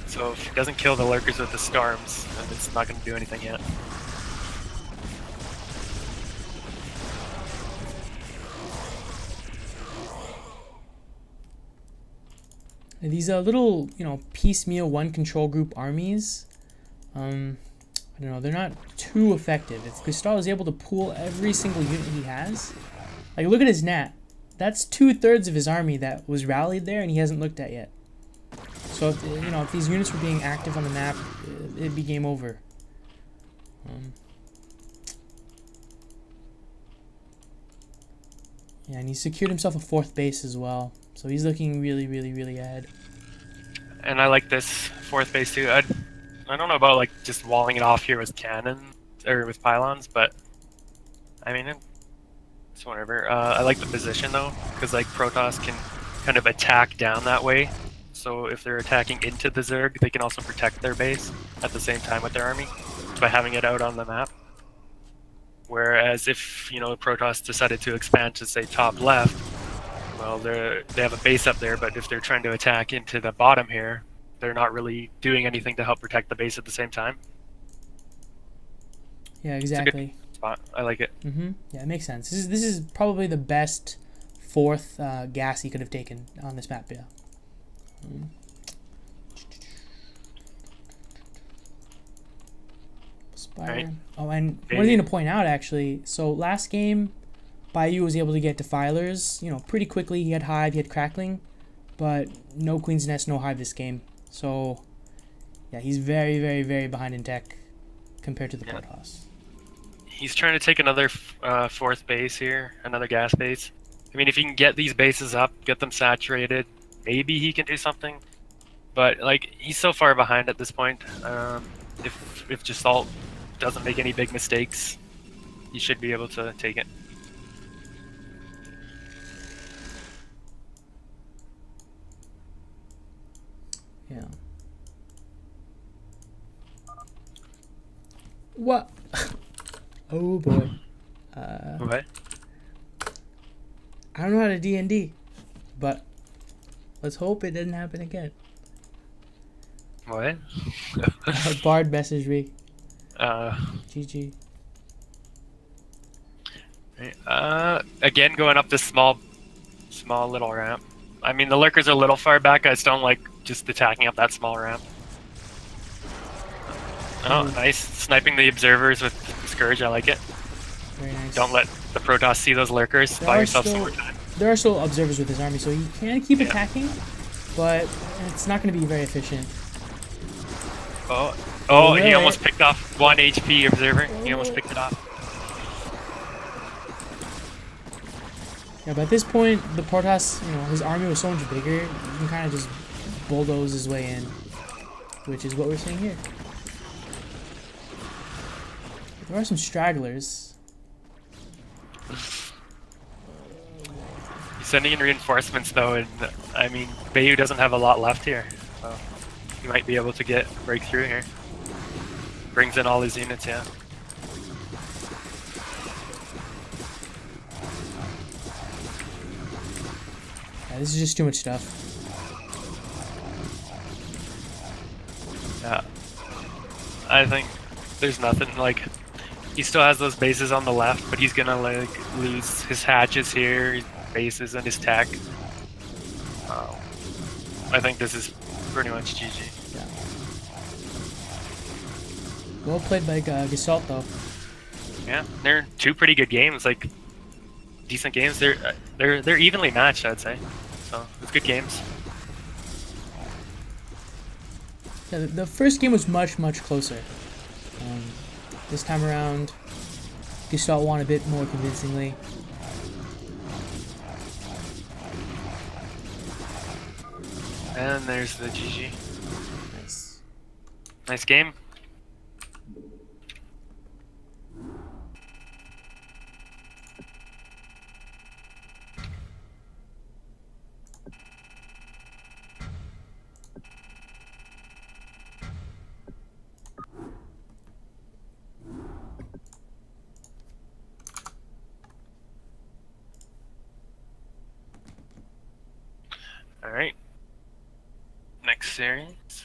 [SPEAKER 1] so if he doesn't kill the lurkers with the storms, then it's not going to do anything yet.
[SPEAKER 2] These little, piecemeal one control group armies, I don't know, they're not too effective. If Gestalt is able to pool every single unit he has, like look at his nat. That's 2/3 of his army that was rallied there and he hasn't looked at yet. So if these units were being active on the map, it'd be game over. Yeah, and he secured himself a 4th base as well. So he's looking really, really, really ahead.
[SPEAKER 1] And I like this 4th base too. I don't know about like just walling it off here with cannons or with pylons, but I mean it's whatever. I like the position though, because like Protoss can kind of attack down that way. So if they're attacking into the Zerg, they can also protect their base at the same time with their army by having it out on the map. Whereas if Protoss decided to expand to say top left, well, they have a base up there, but if they're trying to attack into the bottom here, they're not really doing anything to help protect the base at the same time.
[SPEAKER 2] Yeah, exactly.
[SPEAKER 1] Spot. I like it.
[SPEAKER 2] Yeah, it makes sense. This is probably the best 4th gas he could have taken on this map. Yeah. Spire.
[SPEAKER 1] Right.
[SPEAKER 2] Oh, and one thing to point out actually. So last game, Bayou was able to get defilers. Pretty quickly. He had hive, he had crackling, but no Queen's Nest, no hive this game. So yeah, he's very, very, very behind in tech compared to the Protoss.
[SPEAKER 1] He's trying to take another fourth base here, another gas base. I mean, if he can get these bases up, get them saturated, maybe he can do something. But like, he's so far behind at this point. If Gestalt doesn't make any big mistakes, he should be able to take it.
[SPEAKER 2] Yeah. What? Oh boy.
[SPEAKER 1] What?
[SPEAKER 2] I don't know how to D&D, but let's hope it doesn't happen again.
[SPEAKER 1] What?
[SPEAKER 2] Bard messaged me. GG.
[SPEAKER 1] Again, going up this small little ramp. I mean, the lurkers are a little far back. I just don't like just attacking up that small ramp. Oh, nice. Sniping the observers with Scourge, I like it.
[SPEAKER 2] Very nice.
[SPEAKER 1] Don't let the Protoss see those lurkers. Buy yourself some more time.
[SPEAKER 2] There are still observers with his army, so he can keep attacking, but it's not going to be very efficient.
[SPEAKER 1] Oh, he almost picked off 1 HP observer. He almost picked it off.
[SPEAKER 2] Yeah, but at this point, the Protoss, his army was so much bigger, you can kind of just bulldoze his way in, which is what we're seeing here. There are some stragglers.
[SPEAKER 1] He's sending in reinforcements though, and I mean, Bayou doesn't have a lot left here, so he might be able to break through here. Brings in all his units, yeah.
[SPEAKER 2] Yeah, this is just too much stuff.
[SPEAKER 1] Yeah. I think there's nothing, like, he still has those bases on the left, but he's gonna, like, lose his hatches here, his bases, and his tech. I think this is pretty much GG.
[SPEAKER 2] Yeah. Well played by Gestalt, though.
[SPEAKER 1] Yeah, they're two pretty good games, like, decent games. They're evenly matched, I'd say. So, it's good games.
[SPEAKER 2] Yeah, the first game was much, much closer. This time around, Gestalt won a bit more convincingly.
[SPEAKER 1] And there's the GG.
[SPEAKER 2] Nice.
[SPEAKER 1] Nice game. All right. Next series.